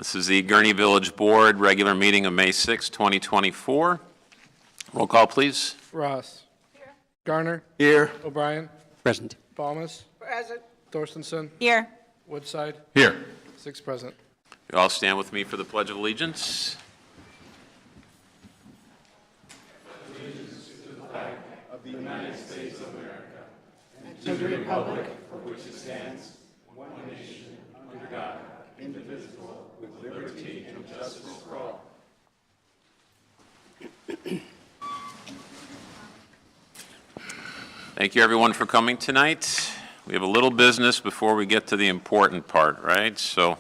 This is the Gurnee Village Board regular meeting of May 6, 2024. Roll call, please. Ross. Here. Garner. Here. O'Brien. Present. Balmas. Present. Thorstenson. Here. Woodside. Here. 6 present. You all stand with me for the Pledge of Allegiance. Thank you, everyone, for coming tonight. We have a little business before we get to the important part, right? So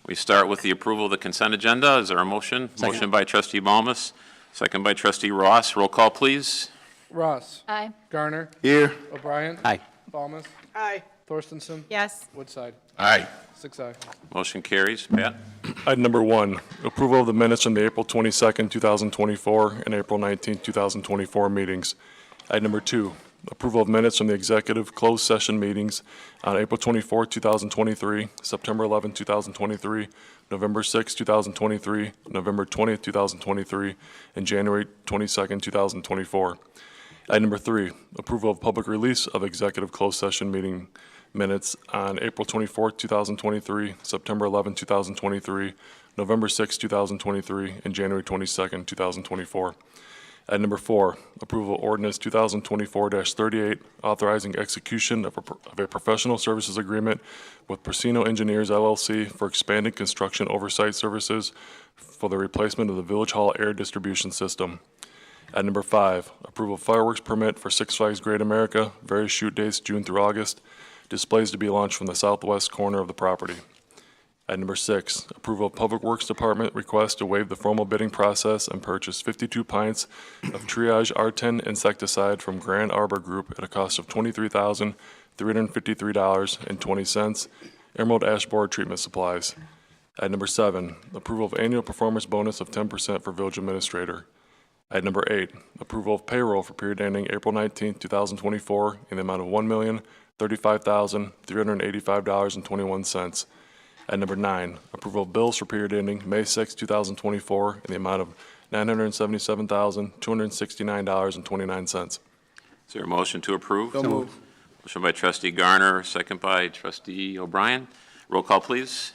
we start with the approval of the consent agenda. Is there a motion? Second. Motion by Trustee Balmas, second by Trustee Ross. Roll call, please. Ross. Aye. Garner. Here. O'Brien. Aye. Balmas. Aye. Thorstenson. Yes. Woodside. Aye. 6 aye. Motion carries. Pat? Item number 1, approval of the minutes from the April 22nd, 2024 and April 19th, 2024 meetings. Item number 2, approval of minutes from the executive closed session meetings on April 24, 2023, September 11, 2023, November 6, 2023, November 20, 2023, and January 22nd, 2024. Item number 3, approval of public release of executive closed session meeting minutes on April 24, 2023, September 11, 2023, November 6, 2023, and January 22, 2024. Item number 4, approval of ordinance 2024-38, authorizing execution of a professional services agreement with Persino Engineers LLC for expanded construction oversight services for the replacement of the Village Hall air distribution system. Item number 5, approval of fireworks permit for Six Flags Great America, various shoot dates June through August, displays to be launched from the southwest corner of the property. Item number 6, approval of Public Works Department request to waive the formal bidding process and purchase 52 pints of Triage R10 insecticide from Grand Arbor Group at a cost of $23,353.20, Emerald Ash Board treatment supplies. Item number 7, approval of annual performance bonus of 10% for village administrator. Item number 8, approval of payroll for period ending April 19, 2024 in the amount of $1,035,385.21. Item number 9, approval of bills for period ending May 6, 2024 in the amount of $977,269.29. Is there a motion to approve? So moved. Motion by Trustee Garner, second by Trustee O'Brien. Roll call, please.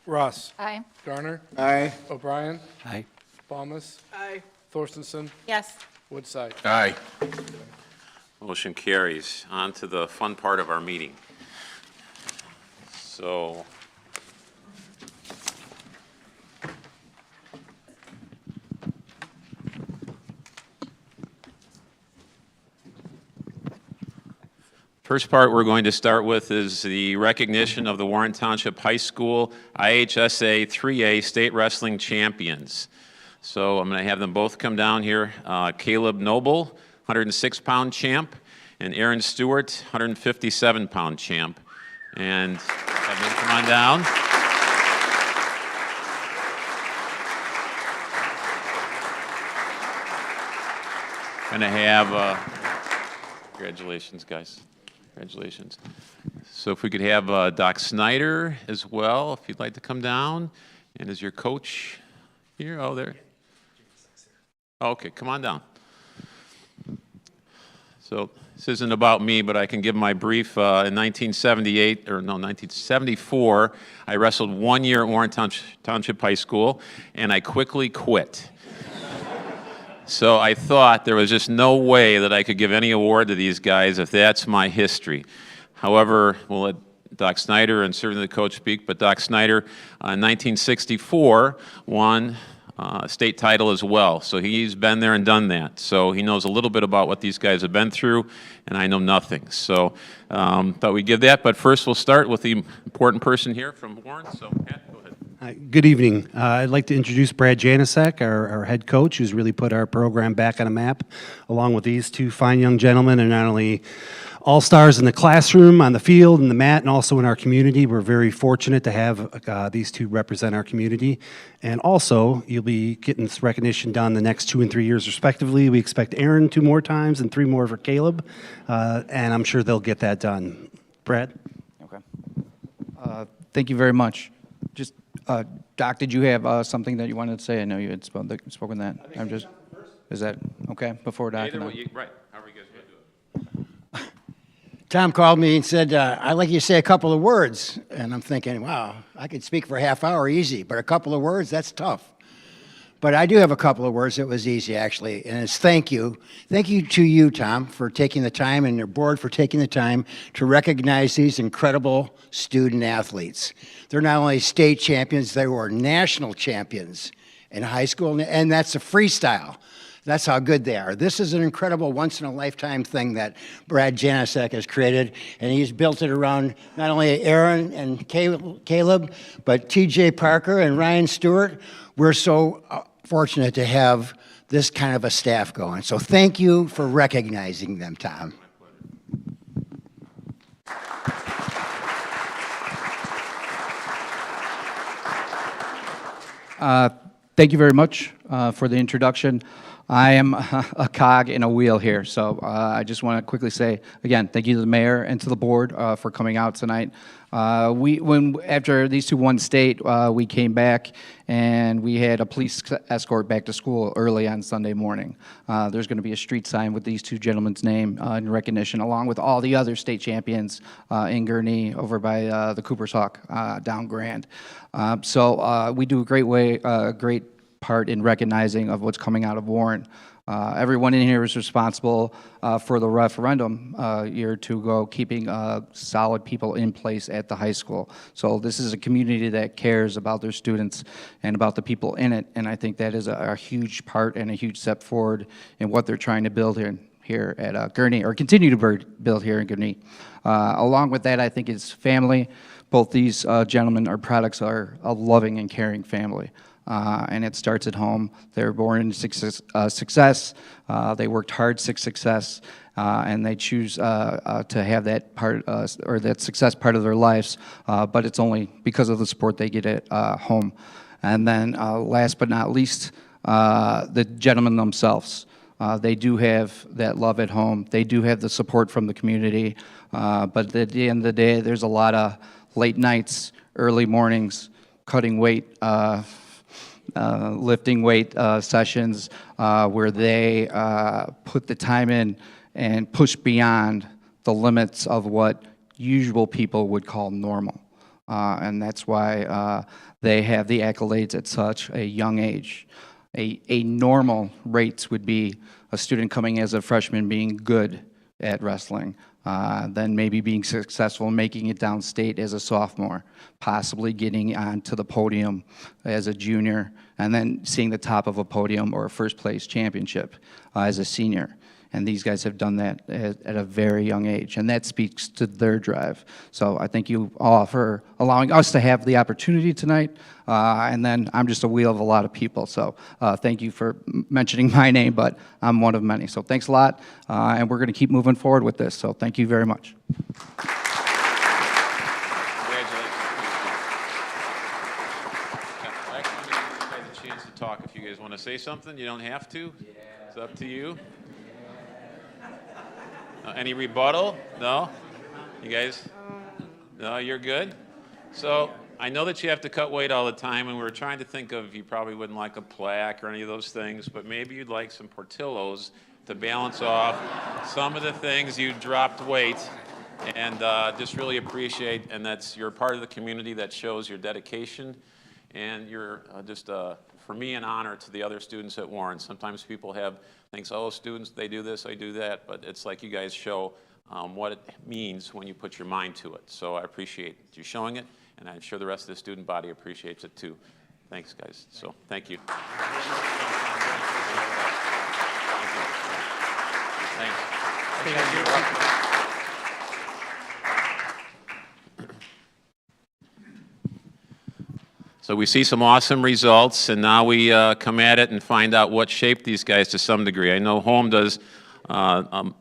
Ross. Aye. Garner. Aye. O'Brien. Aye. Balmas. Aye. Thorstenson. Yes. Woodside. Aye. Motion carries. On to the fun part of our meeting. So, first part we're going to start with is the recognition of the Warren Township High School IHSA 3A State Wrestling Champions. So I'm going to have them both come down here. Caleb Noble, 106-pound champ, and Aaron Stewart, 157-pound champ. And have them come on down. Going to have, congratulations, guys. Congratulations. So if we could have Doc Snyder as well, if you'd like to come down. And is your coach here? Oh, there. Okay, come on down. So this isn't about me, but I can give my brief. In 1974, I wrestled 1 year at Warren Township High School, and I quickly quit. So I thought there was just no way that I could give any award to these guys if that's my history. However, we'll let Doc Snyder and certainly the coach speak, but Doc Snyder in 1964 won a state title as well. So he's been there and done that. So he knows a little bit about what these guys have been through, and I know nothing. So thought we'd give that, but first we'll start with the important person here from Warren. So Pat, go ahead. Good evening. I'd like to introduce Brad Janicek, our head coach, who's really put our program back on a map, along with these two fine young gentlemen, and not only all-stars in the classroom, on the field, and the mat, and also in our community. We're very fortunate to have these two represent our community. And also, you'll be getting this recognition done the next 2 and 3 years respectively. We expect Aaron 2 more times and 3 more for Caleb, and I'm sure they'll get that done. Brad? Okay. Thank you very much. Just, Doc, did you have something that you wanted to say? I know you had spoken that. I'm just, is that okay before Doc? Either and way, then- right, however you guys want to do it. Tom called me and said, I'd like you to say a couple of words. And I'm thinking, wow, I could speak for a half hour easy, but a couple of words, that's tough. But I do have a couple of words that was easy, actually, and it's thank you. Thank you to you, Tom, for taking the time, and your board for taking the time to recognize these incredible student athletes. They're not only state champions, they were national champions in high school, and that's a freestyle. That's how good they are. This is an incredible once-in-a-lifetime thing that Brad Janasek has created, and he's built it around not only Aaron and Caleb, but T.J. Parker and Ryan Stewart. We're so fortunate to have this kind of a staff going. So thank you for recognizing them, Tom. Thank you very much for the introduction. I am a cog in a wheel here, so I just want to quickly say, again, thank you to the mayor and to the board for coming out tonight. After these two won state, we came back and we had a police escort back to school early on Sunday morning. There's going to be a street sign with these two gentlemen's name in recognition, along with all the other state champions in Gurnee over by the Cooper's Hawk down Grand. So we do a great part in recognizing of what's coming out of Warren. Everyone in here is responsible for the referendum a year or two ago, keeping solid people in place at the high school. So this is a community that cares about their students and about the people in it, and I think that is a huge part and a huge step forward in what they're trying to build here at Gurnee, or continue to build here in Gurnee. Along with that, I think it's family. Both these gentlemen are products are a loving and caring family. And it starts at home. They're born into success. They worked hard for success, and they choose to have that part or that success part of their lives. But it's only because of the support they get at home. And then, last but not least, the gentlemen themselves. They do have that love at home. They do have the support from the community. But at the end of the day, there's a lot of late nights, early mornings, cutting weight. Lifting weight sessions where they put the time in and push beyond the limits of what usual people would call normal. And that's why they have the accolades at such a young age. A normal rates would be a student coming as a freshman being good at wrestling, then maybe being successful and making it downstate as a sophomore, possibly getting onto the podium as a junior, and then seeing the top of a podium or a first place championship as a senior. And these guys have done that at a very young age, and that speaks to their drive. So I thank you all for allowing us to have the opportunity tonight, and then I'm just a wheel of a lot of people. So thank you for mentioning my name, but I'm one of many. So thanks a lot, and we're going to keep moving forward with this. So thank you very much. Talk if you guys want to say something. You don't have to. It's up to you. Any rebuttal? No? You guys? No, you're good? So I know that you have to cut weight all the time, and we were trying to think of, you probably wouldn't like a plaque or any of those things, but maybe you'd like some Portillos to balance off some of the things you dropped weight, and just really appreciate, and you're part of the community that shows your dedication, and you're just for me, an honor to the other students at Warren. Sometimes people think, oh, students, they do this, I do that, but it's like you guys show what it means when you put your mind to it. So I appreciate you showing it, and I'm sure the rest of the student body appreciates it too. Thanks, guys. So thank you. Thanks. So we see some awesome results, and now we come at it and find out what shaped these guys to some degree. I know home does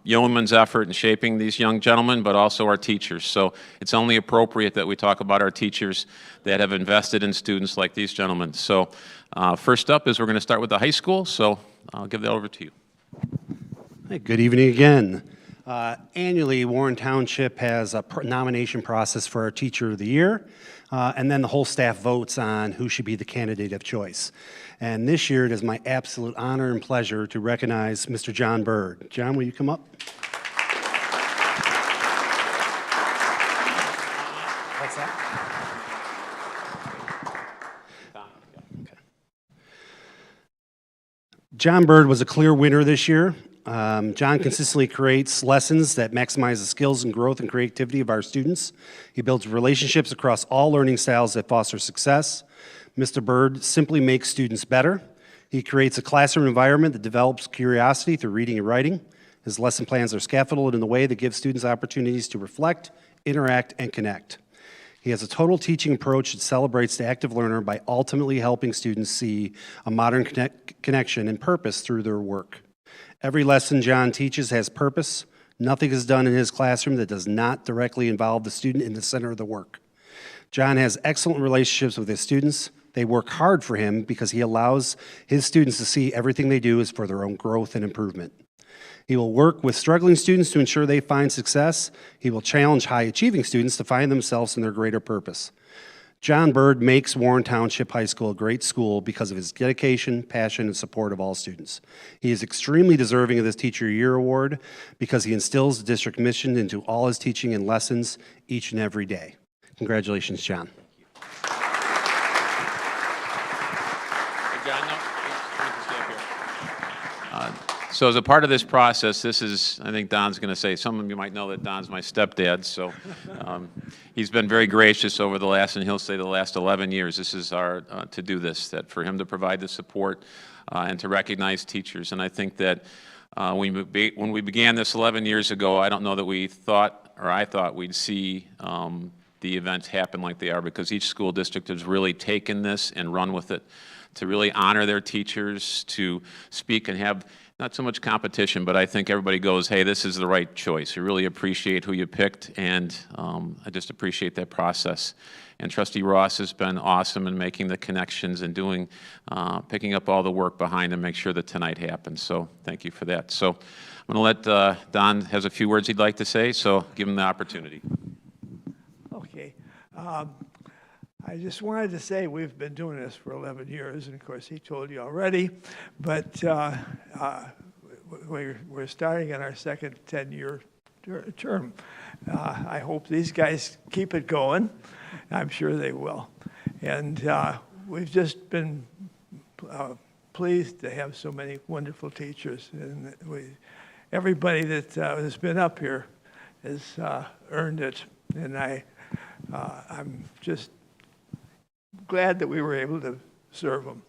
yeoman's effort in shaping these young gentlemen, but also our teachers. So it's only appropriate that we talk about our teachers that have invested in students like these gentlemen. So first up is we're going to start with the high school, so I'll give that over to you. Hey, good evening again. Annually, Warren Township has a nomination process for our Teacher of the Year. and then the whole staff votes on who should be the candidate of choice. And this year, it is my absolute honor and pleasure to recognize Mr. John Bird. John, will you come up? What's that? John Bird was a clear winner this year. John consistently creates lessons that maximize the skills and growth and creativity of our students. He builds relationships across all learning styles that foster success. Mr. Bird simply makes students better. He creates a classroom environment that develops curiosity through reading and writing. His lesson plans are scaffolded in a way that gives students opportunities to reflect, interact, and connect. He has a total teaching approach that celebrates the active learner by ultimately helping students see a modern connection and purpose through their work. Every lesson John teaches has purpose. Nothing is done in his classroom that does not directly involve the student in the center of the work. John has excellent relationships with his students. They work hard for him because he allows his students to see everything they do is for their own growth and improvement. He will work with struggling students to ensure they find success. He will challenge high-achieving students to find themselves in their greater purpose. John Bird makes Warren Township High School a great school because of his dedication, passion, and support of all students. He is extremely deserving of this Teacher of the Year award because he instills the district mission into all his teaching and lessons each and every day. Congratulations, John. So as a part of this process, this is, I think Don's going to say, some of you might know that Don's my stepdad, so he's been very gracious over the last, and he'll say the last 11 years, this is our, to do this, that for him to provide the support and to recognize teachers. And I think that when we began this 11 years ago, I don't know that we thought, or I thought we'd see the events happen like they are, because each school district has really taken this and run with it to really honor their teachers, to speak and have not so much competition, but I think everybody goes, hey, this is the right choice. You really appreciate who you picked, and I just appreciate that process. And Trustee Ross has been awesome in making the connections and doing, picking up all the work behind to make sure that tonight happens. So thank you for that. So I'm going to let Don has a few words he'd like to say, so give him the opportunity. Okay. I just wanted to say we've been doing this for 11 years, and of course he told you already, but we're starting in our second 10-year term. I hope these guys keep it going. I'm sure they will. And we've just been pleased to have so many wonderful teachers. And everybody that has been up here has earned it. And I'm just glad that we were able to serve them.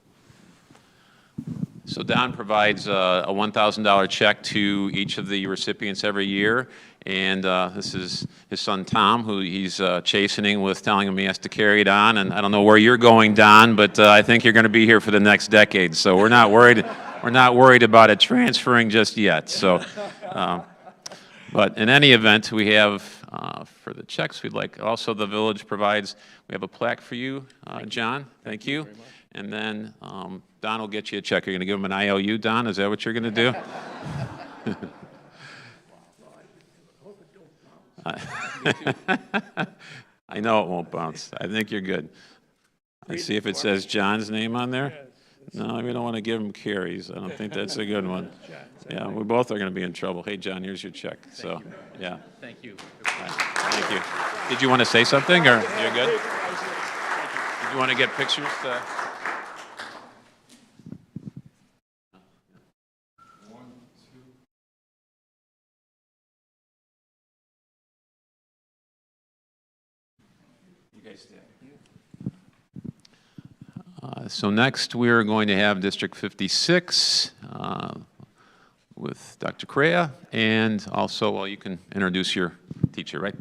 So Don provides a $1,000 check to each of the recipients every year, and this is his son Tom, who he's chastening with telling him he has to carry it on. And I don't know where you're going, Don, but I think you're going to be here for the next decade. So we're not worried. We're not worried about it transferring just yet. So, but in any event, we have for the checks we'd like. Also, the village provides. We have a plaque for you, John. Thank you. And then Don will get you a check. You're going to give him an IOU, Don? Is that what you're going to do? I know it won't bounce. I think you're good. Let's see if it says John's name on there. No, we don't want to give him Carrie's. I don't think that's a good one. Yeah, we both are going to be in trouble. Hey, John, here's your check. So, yeah. Thank you. Thank you. Did you want to say something, or you're good? Did you want to get pictures? So next, we're going to have District 56 with Dr. Correa, and also, well, you can introduce your teacher, right?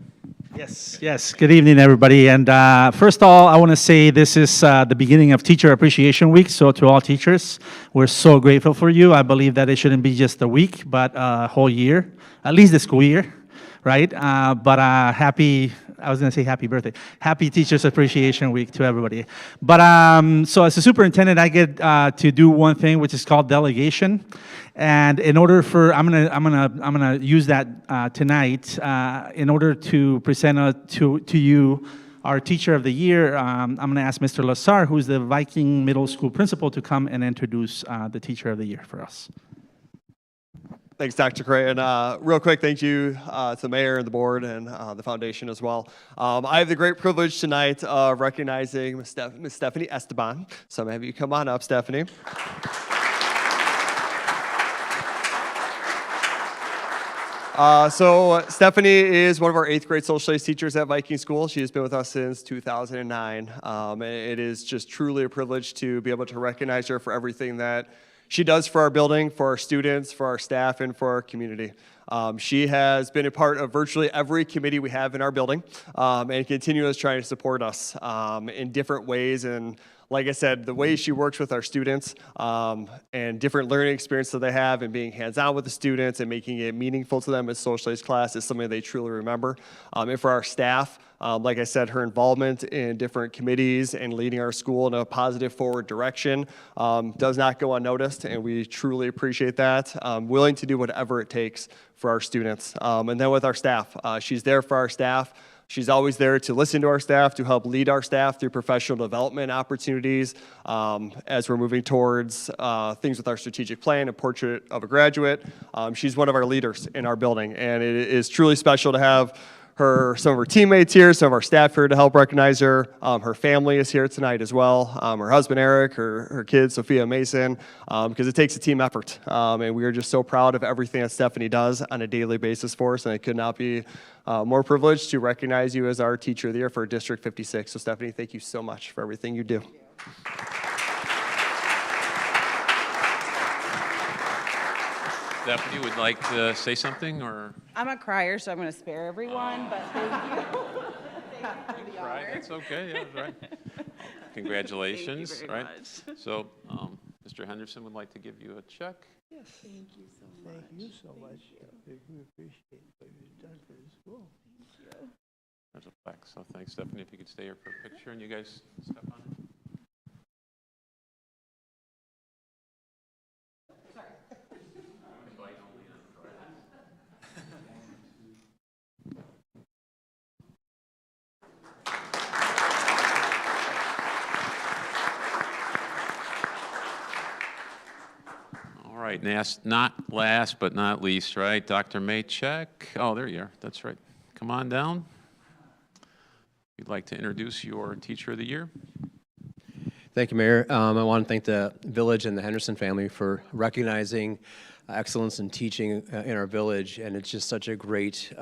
Yes. Good evening, everybody. And first of all, I want to say this is the beginning of Teacher Appreciation Week. So to all teachers, we're so grateful for you. I believe that it shouldn't be just a week, but a whole year, at least the school year, right? But I was going to say happy birthday. Happy Teachers Appreciation Week to everybody. But so as a superintendent, I get to do one thing, which is called delegation. And in order for, I'm gonna use that tonight in order to present to you our Teacher of the Year, I'm going to ask Mr. Lassar, who's the Viking Middle School principal, to come and introduce the Teacher of the Year for us. Thanks, Dr. Cray. And real quick, thank you to the mayor and the board and the foundation as well. I have the great privilege tonight of recognizing Ms. Stephanie Esteban. So I'm going to have you come on up, Stephanie. So Stephanie is one of our 8th grade social studies teachers at Viking School. She has been with us since 2009. And it is just truly a privilege to be able to recognize her for everything that she does for our building, for our students, for our staff, and for our community. She has been a part of virtually every committee we have in our building and continues trying to support us in different ways. And like I said, the way she works with our students and different learning experiences that they have and being hands-on with the students and making it meaningful to them as social studies class is something they truly remember. And for our staff, like I said, her involvement in different committees and leading our school in a positive forward direction does not go unnoticed, and we truly appreciate that. Willing to do whatever it takes for our students. And then with our staff, she's there for our staff. She's always there to listen to our staff, to help lead our staff through professional development opportunities as we're moving towards things with our strategic plan, a portrait of a graduate. She's one of our leaders in our building, and it is truly special to have some of her teammates here, some of our staff here to help recognize her. Her family is here tonight as well. Her husband, Eric, her kids, Sophia, Mason, because it takes a team effort. And we are just so proud of everything that Stephanie does on a daily basis for us, and I could not be more privileged to recognize you as our Teacher of the Year for District 56. So Stephanie, thank you so much for everything you do. Stephanie would like to say something, or? I'm a crier, so I'm going to spare everyone, but thank you. Thank you for the Right, honor. that's okay, yeah, right. Congratulations, Thank you very right? much. So, Mr. Henderson would like to give you a check. Thank you so much. Thank you so much. We appreciate what you've done for the school. There's a plaque, so thanks, Stephanie. If you could stay here for a picture, and you guys step on it. All right, not last but not least, right? Dr. Maychek. Oh, there you are. That's right. Come on down. You'd like to introduce your Teacher of the Year? Thank you, Mayor. I want to thank the village and the Henderson family for recognizing excellence in teaching in our village, and it's just such a great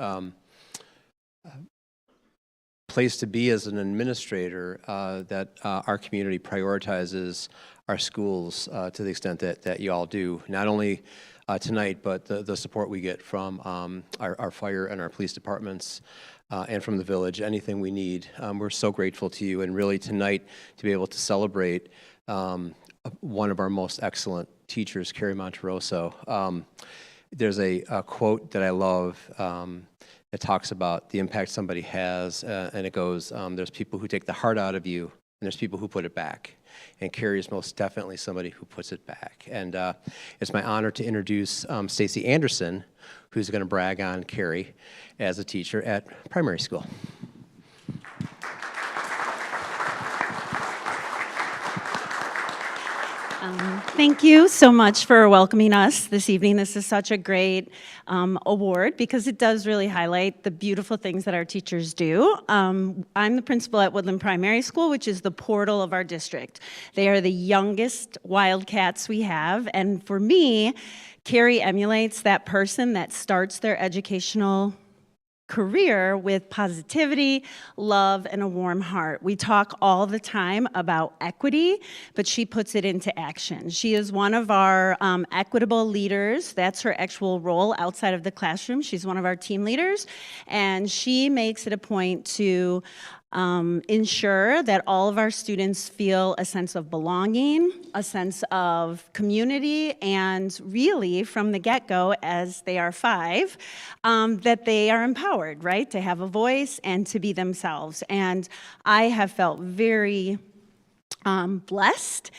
place to be as an administrator that our community prioritizes our schools to the extent that you all do. Not only tonight, but the support we get from our fire and our police departments and from the village, anything we need. We're so grateful to you, and really tonight to be able to celebrate one of our most excellent teachers, Carrie Monterosso. There's a quote that I love that talks about the impact somebody has, and it goes, there's people who take the heart out of you, and there's people who put it back. And Carrie is most definitely somebody who puts it back. And it's my honor to introduce Stacy Anderson, who's going to brag on Carrie as a teacher at primary school. Thank you so much for welcoming us this evening. This is such a great award because it does really highlight the beautiful things that our teachers do. I'm the principal at Woodland Primary School, which is the portal of our district. They are the youngest Wildcats we have, and for me, Carrie emulates that person that starts their educational career with positivity, love, and a warm heart. We talk all the time about equity, but she puts it into action. She is one of our equitable leaders. That's her actual role outside of the classroom. She's one of our team leaders, and she makes it a point to ensure that all of our students feel a sense of belonging, a sense of community, and really from the get-go, as they are 5, that they are empowered, right, to have a voice and to be themselves. And I have felt very blessed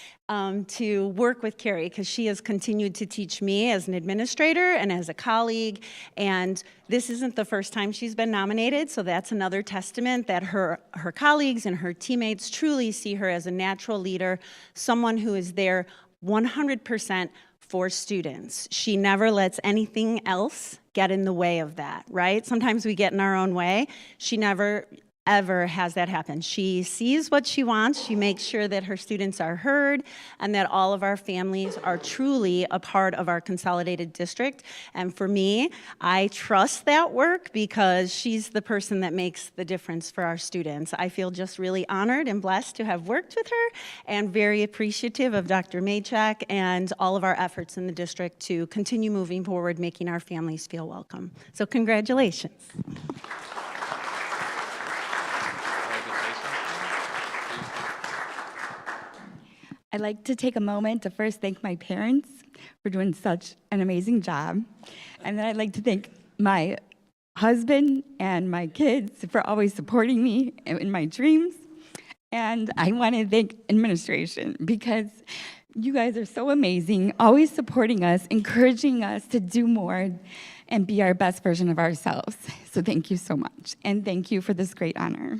to work with Carrie because she has continued to teach me as an administrator and as a colleague. And this isn't the first time she's been nominated, so that's another testament that her colleagues and her teammates truly see her as a natural leader, someone who is there 100% for students. She never lets anything else get in the way of that, right? Sometimes we get in our own way. She never ever has that happen. She sees what she wants. She makes sure that her students are heard and that all of our families are truly a part of our consolidated district. And for me, I trust that work because she's the person that makes the difference for our students. I feel just really honored and blessed to have worked with her and very appreciative of Dr. Maychak and all of our efforts in the district to continue moving forward, making our families feel welcome. So congratulations. I'd like to take a moment to first thank my parents for doing such an amazing job. And then I'd like to thank my husband and my kids for always supporting me in my dreams. And I want to thank administration because you guys are so amazing, always supporting us, encouraging us to do more and be our best version of ourselves. So thank you so much. And thank you for this great honor.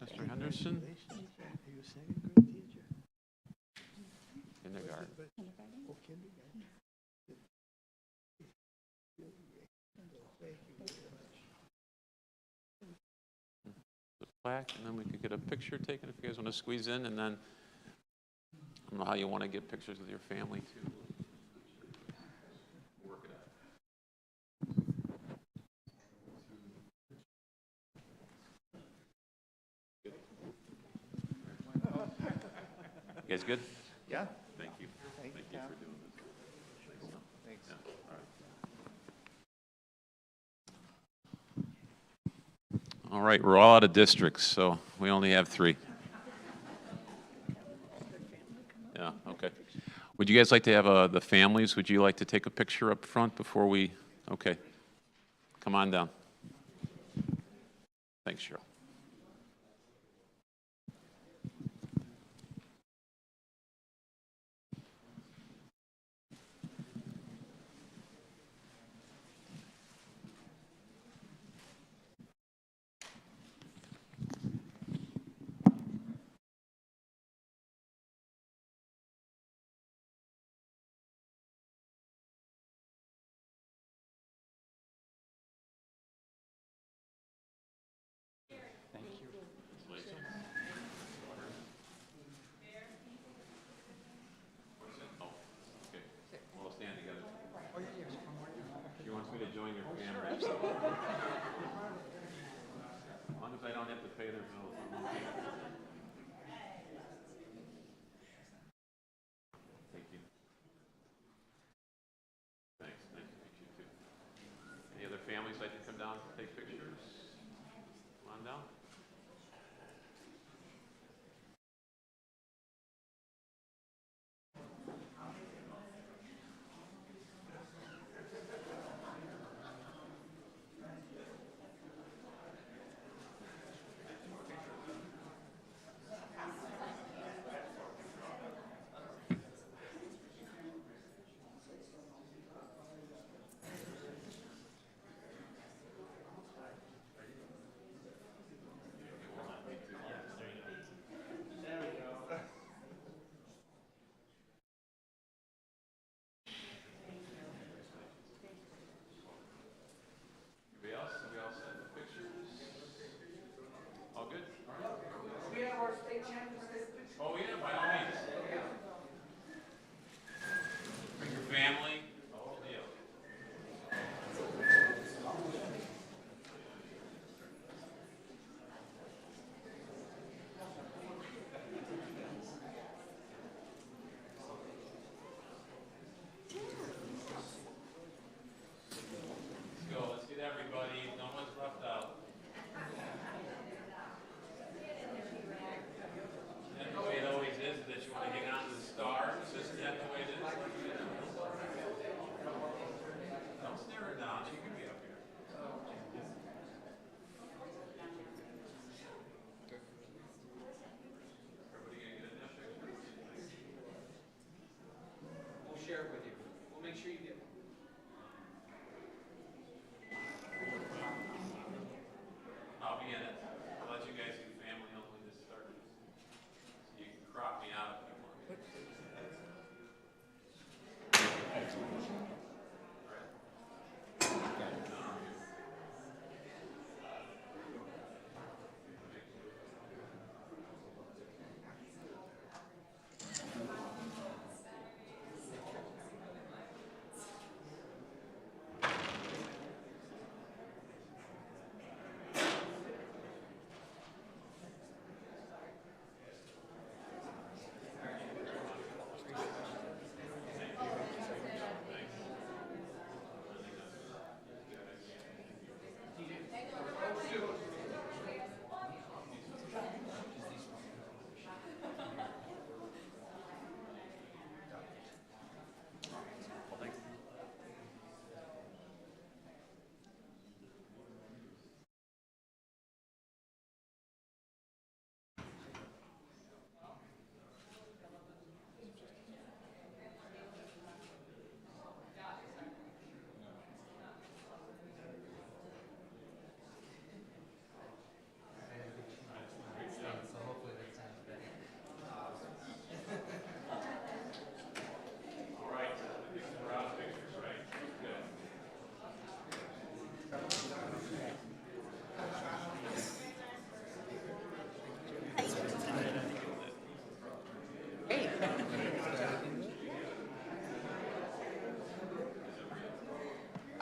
Mr. Henderson? Kindergarten. The plaque, and then we could get a picture taken if you guys want to squeeze in, and then I don't know how you want to get pictures with your family too. Work it out. You guys good? Yeah. Thank you. Thank you for doing this. Thanks. Yeah, all right, we're all out of districts, so we only have 3. Yeah, okay. Would you guys like to have the families, would you like to take a picture up front before we, okay. Come on down. Thanks, Cheryl. She wants me to join your family, so. As long as I don't have to pay their bills, I'm okay. Thank you. Thanks, nice to meet you too. Any other families like to come down to take pictures? Come on down. Oh, yeah, by all means. Bring your family, the whole deal. Let's go, let's get everybody, no one's left out. That's the way it always is. share it with you. We'll make sure you get one. I'll be in it. I'll let you guys do family only to start. You can crop me out if you want.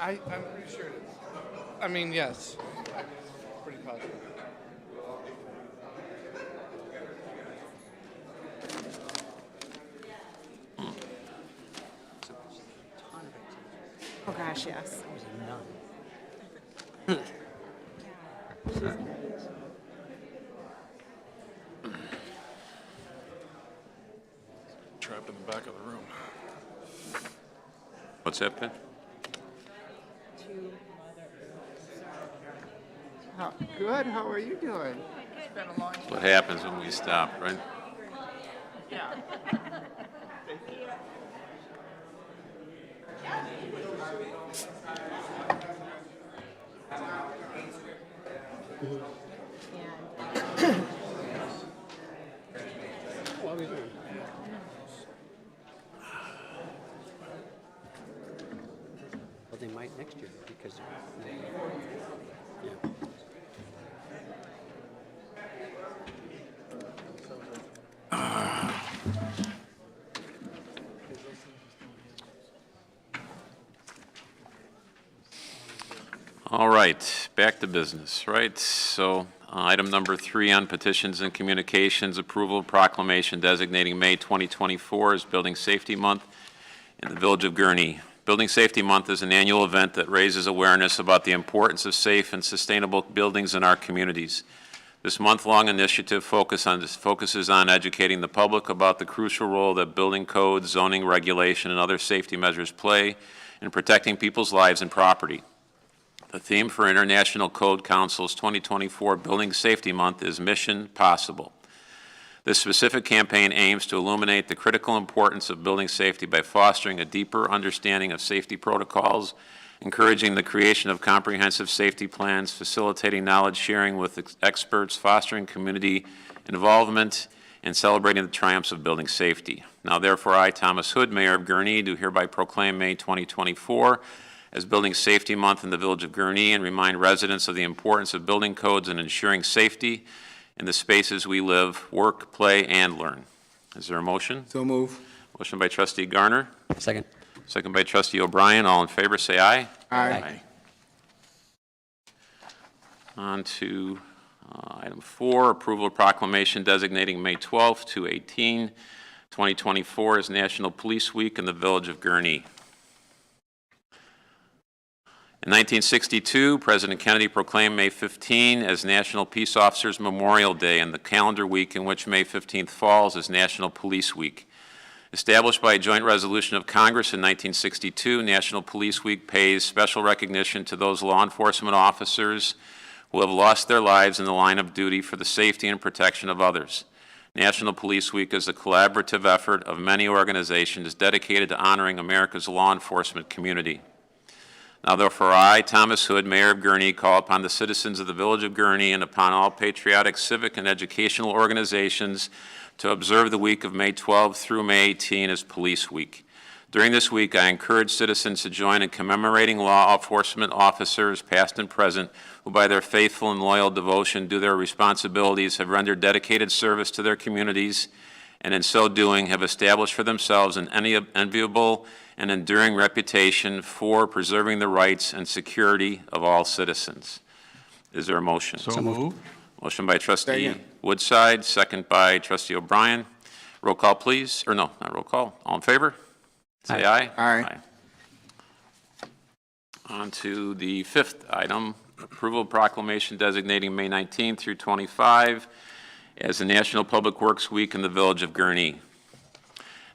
I'm pretty sure it is. I mean, yes. I'm pretty positive. Oh gosh, yes. Trapped in the back of the room. What's that, Pen? Good, how are you doing? It's been a long That's what happens when we stop, right? Yeah. Well, they might next year because All right, back to business, right? So item number 3 on petitions and communications, approval of proclamation designating May 2024 as Building Safety Month in the Village of Gurnee. Building Safety Month is an annual event that raises awareness about the importance of safe and sustainable buildings in our communities. This month-long initiative focuses on educating the public about the crucial role that building codes, zoning regulation, and other safety measures play in protecting people's lives and property. The theme for International Code Council's 2024 Building Safety Month is Mission Possible. This specific campaign aims to illuminate the critical importance of building safety by fostering a deeper understanding of safety protocols, encouraging the creation of comprehensive safety plans, facilitating knowledge sharing with experts, fostering community involvement, and celebrating the triumphs of building safety. Now, therefore, I, Thomas Hood, Mayor of Gurnee, do hereby proclaim May 2024 as Building Safety Month in the Village of Gurnee and remind residents of the importance of building codes and ensuring safety in the spaces we live, work, play, and learn. Is there a motion? So move. Motion by Trustee Garner. Second. Second by Trustee O'Brien. All in favor, say aye. Aye. On to item 4, approval of proclamation designating May 12th to 2024 as National Police Week in the Village of Gurnee. In 1962, President Kennedy proclaimed May 15 as National Peace Officers Memorial Day, and the calendar week in which May 15th falls is National Police Week. Established by a joint resolution of Congress in 1962, National Police Week pays special recognition to those law enforcement officers who have lost their lives in the line of duty for the safety and protection of others. National Police Week is a collaborative effort of many organizations dedicated to honoring America's law enforcement community. Now therefore I, Thomas Hood, Mayor of Gurnee, call upon the citizens of the Village of Gurnee and upon all patriotic, civic, and educational organizations to observe the week of May 12 through May 18 as Police Week. During this week, I encourage citizens to join in commemorating law enforcement officers, past and present, who by their faithful and loyal devotion do their responsibilities, have rendered dedicated service to their communities, and in so doing have established for themselves an enviable and enduring reputation for preserving the rights and security of all citizens. Is there a motion? So moved. Motion by Trustee Woodside, second by Trustee O'Brien. Roll call, please. Or no, not roll call. All in favor? Say aye. Aye. On to the fifth item, approval of proclamation designating May 19 through 25 as the National Public Works Week in the Village of Gurnee.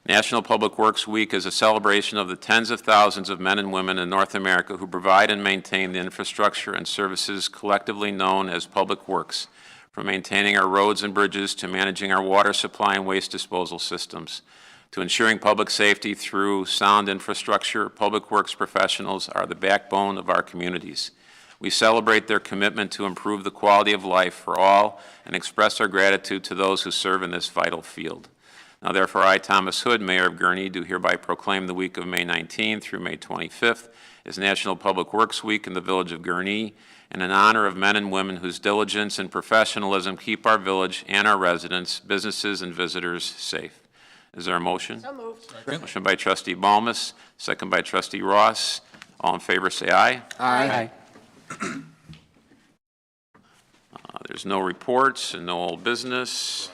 National Public Works Week is a celebration of the tens of thousands of men and women in North America who provide and maintain the infrastructure and services collectively known as public works, from maintaining our roads and bridges to managing our water supply and waste disposal systems. To ensuring public safety through sound infrastructure, public works professionals are the backbone of our communities. We celebrate their commitment to improve the quality of life for all and express our gratitude to those who serve in this vital field. Now therefore I, Thomas Hood, Mayor of Gurnee, do hereby proclaim the week of May 19 through May 25th as National Public Works Week in the Village of Gurnee, and in honor of men and women whose diligence and professionalism keep our village and our residents, businesses, and visitors safe. Is there a motion? So moved. Motion by Trustee Balmas, second by Trustee Ross. All in favor say aye. Aye. There's no reports and no old business.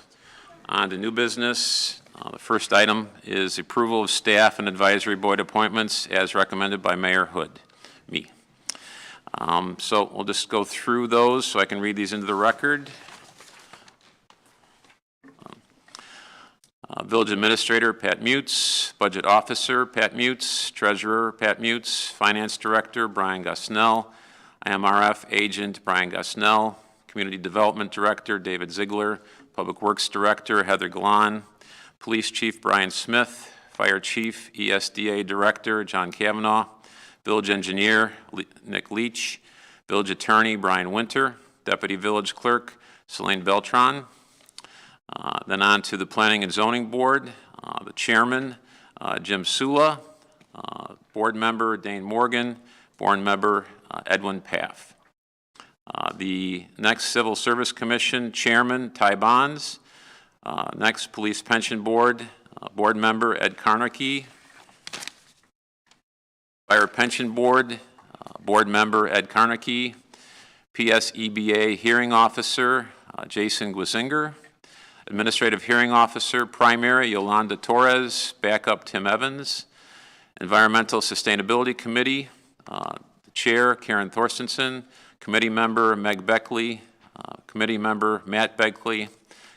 On to new business. The first item is approval of staff and advisory board appointments as recommended by Mayor Hood, me. So we'll just go through those so I can read these into the record. Village Administrator, Pat Mutes. Budget Officer, Pat Mutes. Treasurer, Pat Mutes. Finance Director, Brian Gosnell. IMRF Agent, Brian Gosnell. Community Development Director, David Ziegler. Public Works Director, Heather Glahn. Police Chief, Brian Smith. Fire Chief, ESDA Director, John Kavanaugh. Village Engineer, Nick Leach. Village Attorney, Brian Winter. Deputy Village Clerk, Selene Beltran. Then on to the Planning and Zoning Board, the Chairman, Jim Sula, Board Member, Dane Morgan, Board Member, Edwin Paff. The next Civil Service Commission, Chairman, Ty Bonds. Next, Police Pension Board, Board Member, Ed Carnegie. Fire Pension Board, Board Member, Ed Carnegie. PSEBA Hearing Officer, Jason Gwisinger. Administrative Hearing Officer, Primary, Yolanda Torres. Backup, Tim Evans. Environmental Sustainability Committee, Chair, Karen Thorstensen. Committee Member, Meg Beckley. Committee Member, Matt Beckley.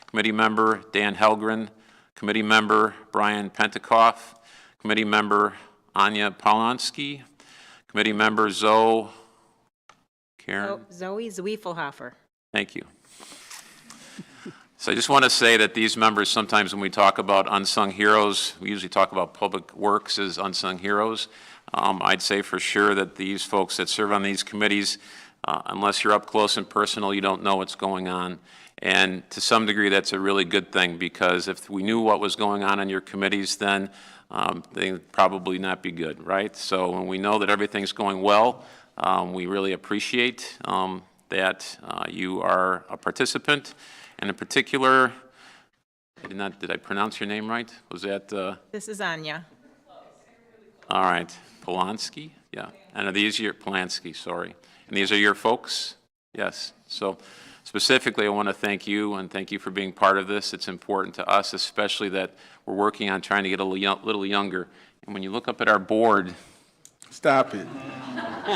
Committee Member, Dan Helgren. Committee Member, Brian Pentecoff. Committee Member, Anya Polonsky. Committee Member, Zoe Zwiefelhofer. Thank you. So I just want to say that these members, sometimes when we talk about unsung heroes, we usually talk about public works as unsung heroes. I'd say for sure that these folks that serve on these committees, unless you're up close and personal, you don't know what's going on. And to some degree, that's a really good thing, because if we knew what was going on in your committees, then they'd probably not be good, right? So when we know that everything's going well, we really appreciate that you are a participant. And in particular, did I pronounce your name right? Was that? This is Anya. All right, Polanski, yeah. And are these your, Polanski, sorry. And these are your folks? Yes. So specifically, I want to thank you, and thank you for being part of this. It's important to us, especially that we're working on trying to get a little younger. And when you look up at our board, Stop it.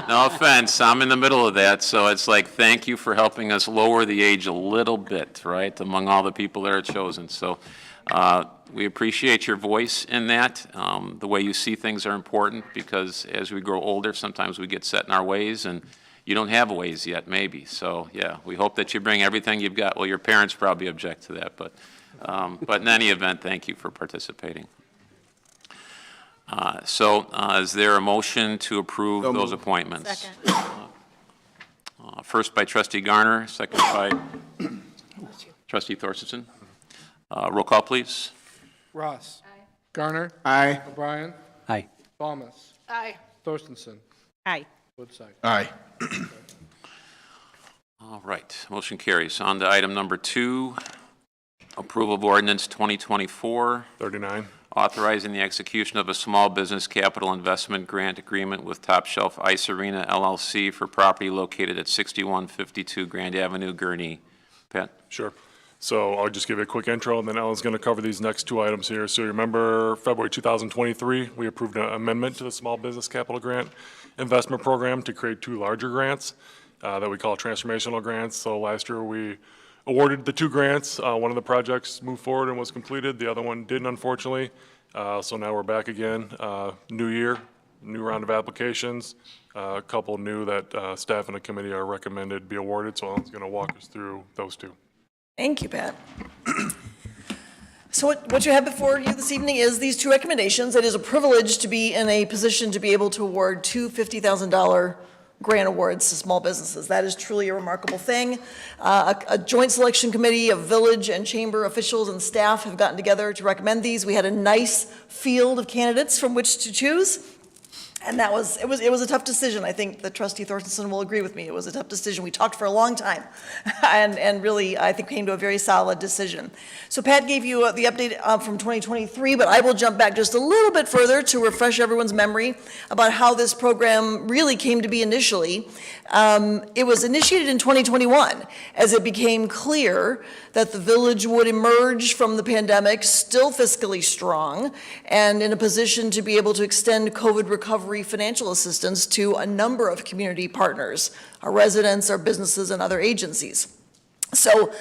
no offense, I'm in the middle of that, so it's like, thank you for helping us lower the age a little bit, right, among all the people that are chosen. So we appreciate your voice in that. The way you see things are important, because as we grow older, sometimes we get set in our ways, and you don't have ways yet, maybe. So, yeah, we hope that you bring everything you've got. Well, your parents probably object to that, but But in any event, thank you for participating. Is there a motion to approve those appointments? Second. First by trustee Garner, second by trustee Thorstensen. Roll call, please. Ross. Garner. Aye. O'Brien. Aye. Thomas. Aye. Thorstensen. Aye. Woodside. Aye. All right, motion carries. On to item number 2, approval of ordinance 2024, 39. authorizing the execution of a small business capital investment grant agreement with Top Shelf Ice Arena LLC for property located at 6152 Grand Avenue, Gurnee. Pat? Sure. So I'll just give you a quick intro, and then Ellen's going to cover these next 2 items here. So you remember February 2023, we approved an amendment to the Small Business Capital Grant Investment Program to create 2 larger grants that we call transformational grants. So last year we awarded the 2 grants. One of the projects moved forward and was completed. The other one didn't, unfortunately. So now we're back again. New year, new round of applications. A couple new that staff and the committee are recommended be awarded. So Ellen's going to walk us through those 2. Thank you, Pat. So what you have before you this evening is these 2 recommendations. It is a privilege to be in a position to be able to award 2 $50,000 grant awards to small businesses. That is truly a remarkable thing. A joint selection committee of village and chamber officials and staff have gotten together to recommend these. We had a nice field of candidates from which to choose. And it was a tough decision. I think that Trustee Thorstensen will agree with me. It was a tough decision. We talked for a long time and really, I think, came to a very solid decision. So Pat gave you the update from 2023, but I will jump back just a little bit further to refresh everyone's memory about how this program really came to be initially. It was initiated in 2021 as it became clear that the village would emerge from the pandemic still fiscally strong and in a position to be able to extend COVID recovery financial assistance to a number of community partners, our residents, our businesses, and other agencies. So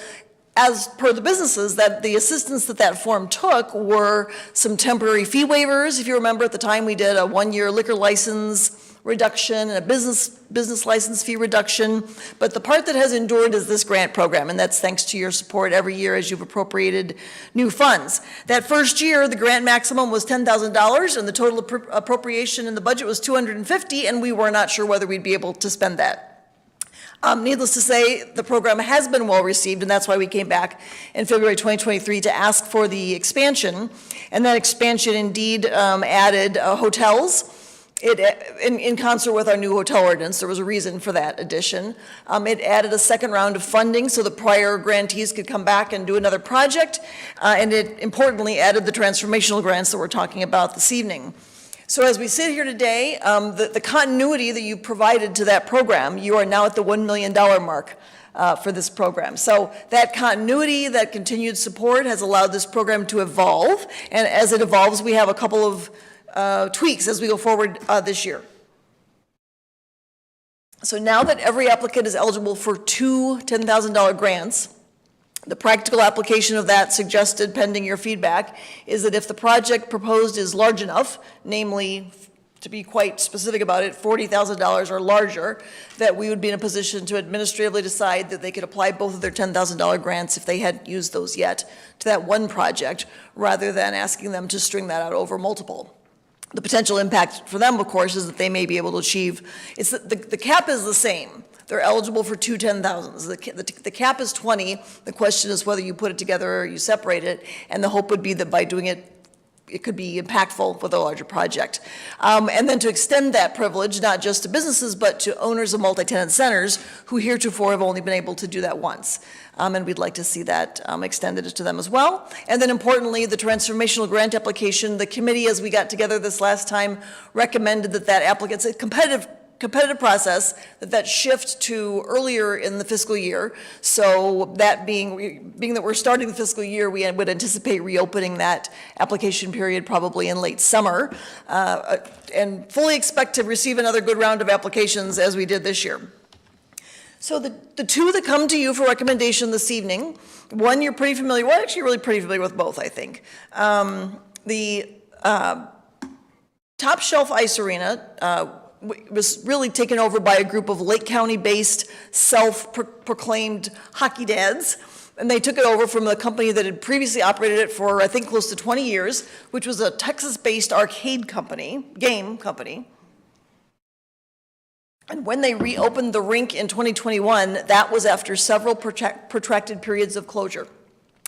as per the businesses, that the assistance that form took were some temporary fee waivers. If you remember, at the time we did a 1-year liquor license reduction and a business license fee reduction. But the part that has endured is this grant program, and that's thanks to your support every year as you've appropriated new funds. That first year, the grant maximum was $10,000, and the total appropriation in the budget was $250,000, and we were not sure whether we'd be able to spend that. Needless to say, the program has been well received, and that's why we came back in February 2023 to ask for the expansion. And that expansion indeed added hotels. In concert with our new hotel ordinance, there was a reason for that addition. It added a second round of funding so the prior grantees could come back and do another project. And it importantly added the transformational grants that we're talking about this evening. So as we sit here today, the continuity that you provided to that program, you are now at the $1 million mark for this program. So that continuity, that continued support has allowed this program to evolve. And as it evolves, we have a couple of tweaks as we go forward this year. So now that every applicant is eligible for 2 $10,000 grants, the practical application of that suggested, pending your feedback, is that if the project proposed is large enough, namely, to be quite specific about it, $40,000 or larger, that we would be in a position to administratively decide that they could apply both of their $10,000 grants, if they hadn't used those yet, to that one project, rather than asking them to string that out over multiple. The potential impact for them, of course, is that they may be able to achieve, the cap is the same. They're eligible for 2 $10,000s. The cap is 20. The question is whether you put it together or you separate it, and the hope would be that by doing it, it could be impactful with a larger project. And then to extend that privilege, not just to businesses, but to owners of multi-tenant centers who heretofore have only been able to do that once. And we'd like to see that extended to them as well. And then importantly, the transformational grant application, the committee, as we got together this last time, recommended that applicant's a competitive process, that shift to earlier in the fiscal year. So that being that we're starting the fiscal year, we would anticipate reopening that application period probably in late summer, and fully expect to receive another good round of applications as we did this year. So the 2 that come to you for recommendation this evening, one you're pretty familiar, well, actually really pretty familiar with both, I think. The Top Shelf Ice Arena was really taken over by a group of Lake County-based self-proclaimed hockey dads And they took it over from a company that had previously operated it for, I think, close to 20 years, which was a Texas-based arcade company, game company. And when they reopened the rink in 2021, that was after several protracted periods of closure,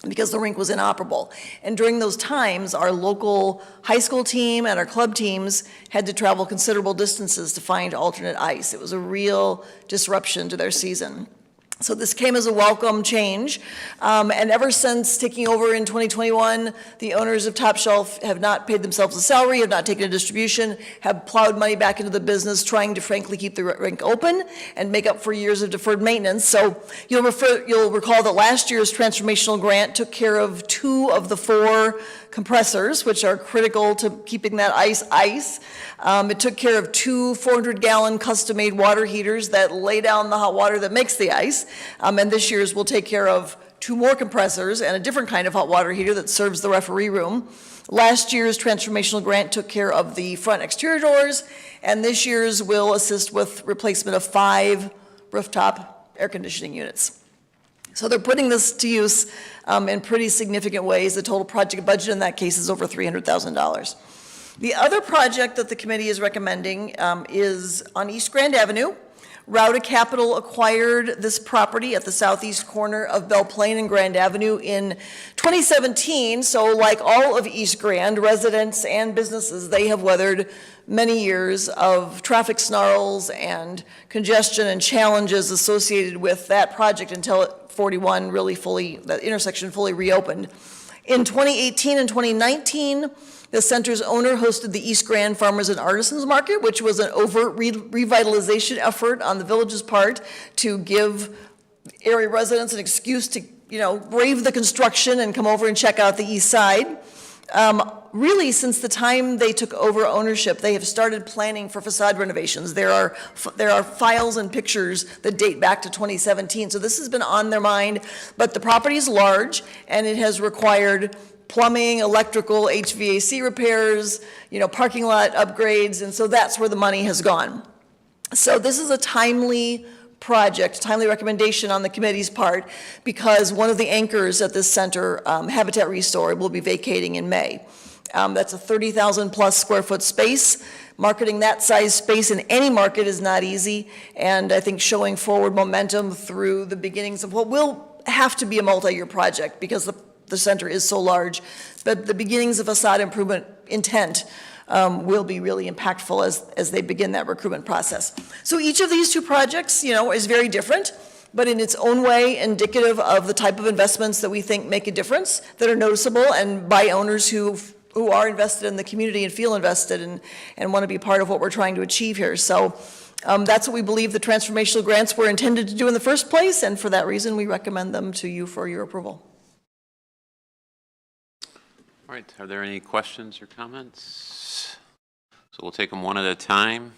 because the rink was inoperable. And during those times, our local high school team and our club teams had to travel considerable distances to find alternate ice. It was a real disruption to their season. So this came as a welcome change, and ever since taking over in 2021, the owners of Top Shelf have not paid themselves a salary, have not taken a distribution, have plowed money back into the business, trying to frankly keep the rink open and make up for years of deferred maintenance. So you'll recall that last year's transformational grant took care of 2 of the 4 compressors, which are critical to keeping that ice. It took care of 2 400-gallon custom-made water heaters that lay down the hot water that makes the ice. And this year's will take care of 2 more compressors and a different kind of hot water heater that serves the referee room. Last year's transformational grant took care of the front exterior doors, and this year's will assist with replacement of 5 rooftop air conditioning units. So they're putting this to use in pretty significant ways. The total project budget in that case is over $300,000. The other project that the committee is recommending is on East Grand Avenue. Rauta Capital acquired this property at the southeast corner of Belle Plaine and Grand Avenue in 2017. So like all of East Grand, residents and businesses, they have weathered many years of traffic snarls and congestion and challenges associated with that project until 41 really that intersection fully reopened. In 2018 and 2019, the center's owner hosted the East Grand Farmers and Artisans Market, which was an overt revitalization effort on the village's part to give area residents an excuse to, brave the construction and come over and check out the east side. Really, since the time they took over ownership, they have started planning for facade renovations. There are files and pictures that date back to 2017, so this has been on their mind. But the property is large, and it has required plumbing, electrical, HVAC repairs, parking lot upgrades, and so that's where the money has gone. So this is a timely project, timely recommendation on the committee's part, because one of the anchors at this center, Habitat Restore, will be vacating in May. That's a 30,000 plus square foot space. Marketing that size space in any market is not easy, and I think showing forward momentum through the beginnings of what will have to be a multi-year project, because the center is so large, but the beginnings of facade improvement intent will be really impactful as they begin that recruitment process. So each of these 2 projects, is very different, but in its own way indicative of the type of investments that we think make a difference, that are noticeable, and by owners who are invested in the community and feel invested and want to be part of what we're trying to achieve here. So that's what we believe the transformational grants were intended to do in the first place, and for that reason, we recommend them to you for your approval. All right, are there any questions or comments? So we'll take them one at a time.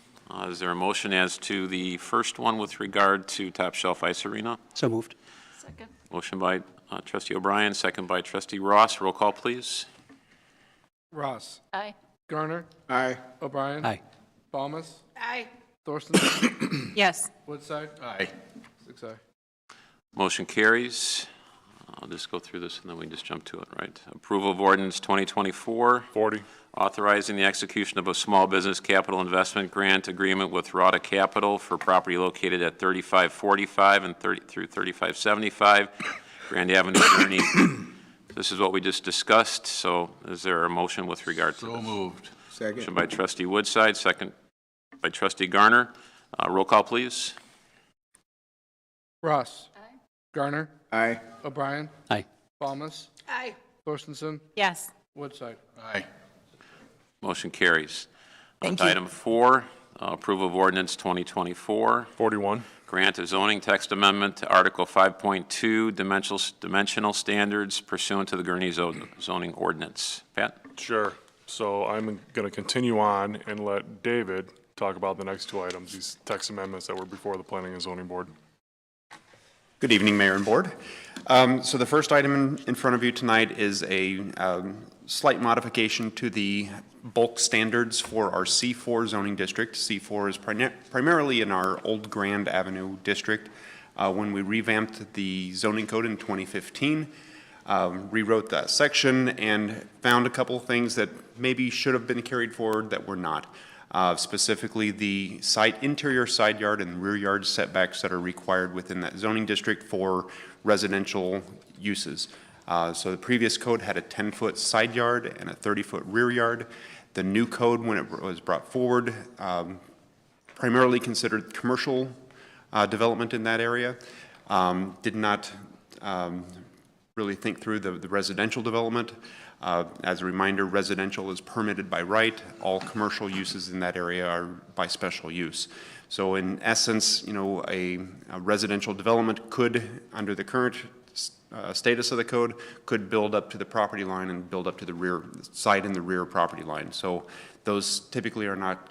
Is there a motion as to the first one with regard to Top Shelf Ice Arena? So moved. Second. Motion by trustee O'Brien, second by trustee Ross. Roll call, please. Ross. Aye. Garner. Aye. O'Brien. Aye. Balmas. Aye. Thorstensen. Yes. Woodside. Aye. 6-0. Motion carries. I'll just go through this and then we just jump to it, right? Approval of ordinance 2024. 40. Authorizing the execution of a small business capital investment grant agreement with Rauta Capital for property located at 3545 and 3575 Grand Avenue, Gurnee. This is what we just discussed, so is there a motion with regard to this? So moved. Second. Motion by trustee Woodside, second by trustee Garner. Roll call, please. Ross. Aye. Garner. Aye. O'Brien. Aye. Balmas. Aye. Thorstensen. Yes. Woodside. Aye. Motion carries. Thank On to you. item 4, approval of ordinance 2024. 41. Grant of zoning text amendment to Article 5.2, dimensional standards pursuant to the Gurnee zoning ordinance. Pat? Sure. So I'm going to continue on and let David talk about the next 2 items, these text amendments that were before the Planning and Zoning Board. Good evening, Mayor and Board. So the first item in front of you tonight is a slight modification to the bulk standards for our C4 zoning district. C4 is primarily in our Old Grand Avenue district. When we revamped the zoning code in 2015, rewrote that section and found a couple of things that maybe should have been carried forward that were not. Specifically, the interior side yard and rear yard setbacks that are required within that zoning district for residential uses. So the previous code had a 10-foot side yard and a 30-foot rear yard. The new code, when it was brought forward, primarily considered commercial development in that area. Did not really think through the residential development. As a reminder, residential is permitted by right. All commercial uses in that area are by special use. So in essence, you know, a residential development could, under the current status of the code, could build up to the property line and build up to the rear side and the rear property line. So those typically are not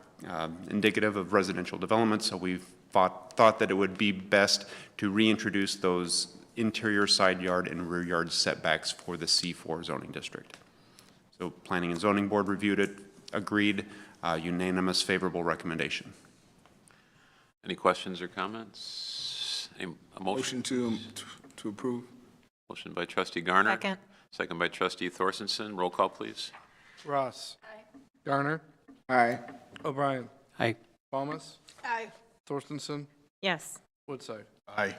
indicative of residential development. So we've thought that it would be best to reintroduce those interior side yard and rear yard setbacks for the C4 zoning district. So Planning and Zoning Board reviewed it, agreed, unanimous favorable recommendation. Any questions or comments? A motion to approve. Motion by trustee Garner. Second. Second by trustee Thorstensen. Roll call, please. Ross. Aye. Garner. Aye. O'Brien. Aye. Thomas. Aye. Thorstensen. Yes. Woodside. Aye.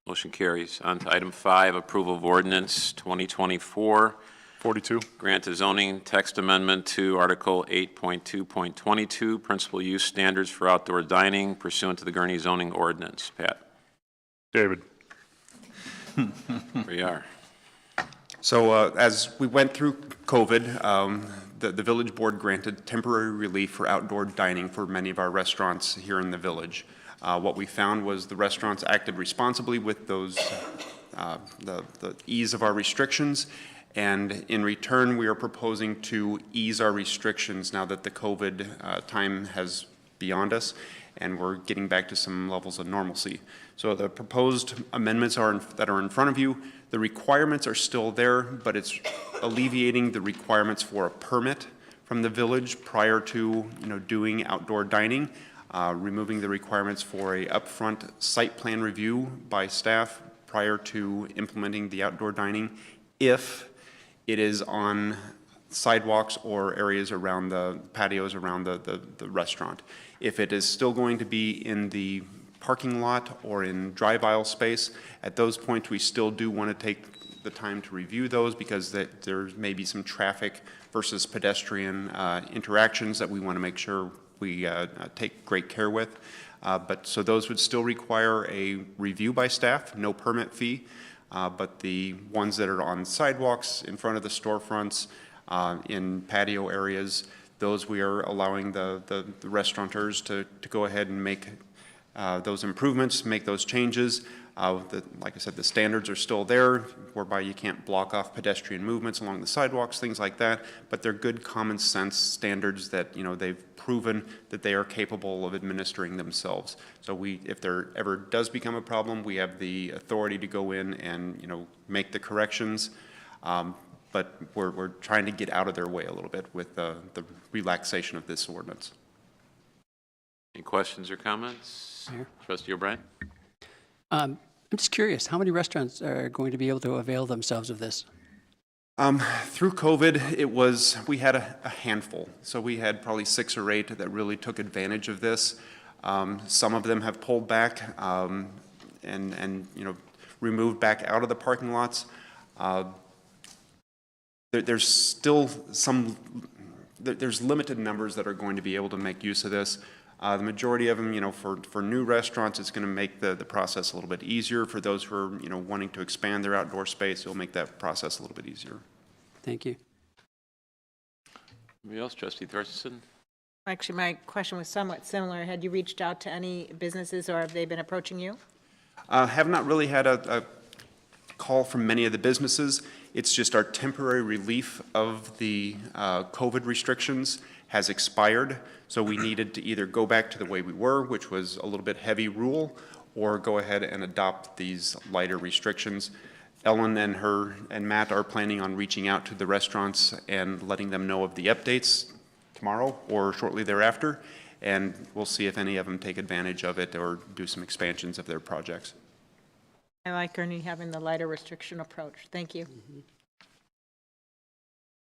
Motion carries. On to item 5, approval of ordinance 2024. 42. Grant a zoning text amendment to Article 8.2.22, Principal Use Standards for Outdoor Dining pursuant to the Gurnee zoning ordinance. Pat? David. Here we are. So as we went through COVID, the village board granted temporary relief for outdoor dining for many of our restaurants here in the village. What we found was the restaurants acted responsibly with those, the ease of our restrictions, and in return, we are proposing to ease our restrictions now that the COVID time has beyond us, and we're getting back to some levels of normalcy. So the proposed amendments that are in front of you, the requirements are still there, but it's alleviating the requirements for a permit from the village prior to, you know, doing outdoor dining, removing the requirements for a upfront site plan review by staff prior to implementing the outdoor dining, if it is on sidewalks or areas around the patios around the restaurant. If it is still going to be in the parking lot or in drive aisle space, at those points we still do want to take the time to review those because there may be some traffic versus pedestrian interactions that we want to make sure we take great care with. But so those would still require a review by staff, no permit fee. But the ones that are on sidewalks, in front of the storefronts, in patio areas, those we are allowing the restaurateurs to go ahead and make those improvements, make those changes. Like I said, the standards are still there, whereby you can't block off pedestrian movements along the sidewalks, things like that. But they're good common sense standards that, you know, they've proven that they are capable of administering themselves. So if there ever does become a problem, we have the authority to go in and, you know, make the corrections. But we're trying to get out of their way a little bit with the relaxation of this ordinance. Any questions or comments? Mayor? Trustee O'Brien? I'm just curious, how many restaurants are going to be able to avail themselves of this? Through COVID, we had a handful. So we had probably 6 or 8 that really took advantage of this. Some of them have pulled back and you know, removed back out of the parking lots. There's still there's limited numbers that are going to be able to make use of this. The majority of them, you know, for new restaurants, it's going to make the process a little bit easier. For those who are, you know, wanting to expand their outdoor space, it'll make that process a little bit easier. Thank you. Anybody else? Trustee Thorstensen? Actually, my question was somewhat similar. Had you reached out to any businesses, or have they been approaching you? Have not really had a call from many of the businesses. It's just our temporary relief of the COVID restrictions has expired. So we needed to either go back to the way we were, which was a little bit heavy rule, or go ahead and adopt these lighter restrictions. Ellen and Matt are planning on reaching out to the restaurants and letting them know of the updates tomorrow or shortly thereafter. and we'll see if any of them take advantage of it or do some expansions of their projects. I like Ernie having the lighter restriction approach. Thank you.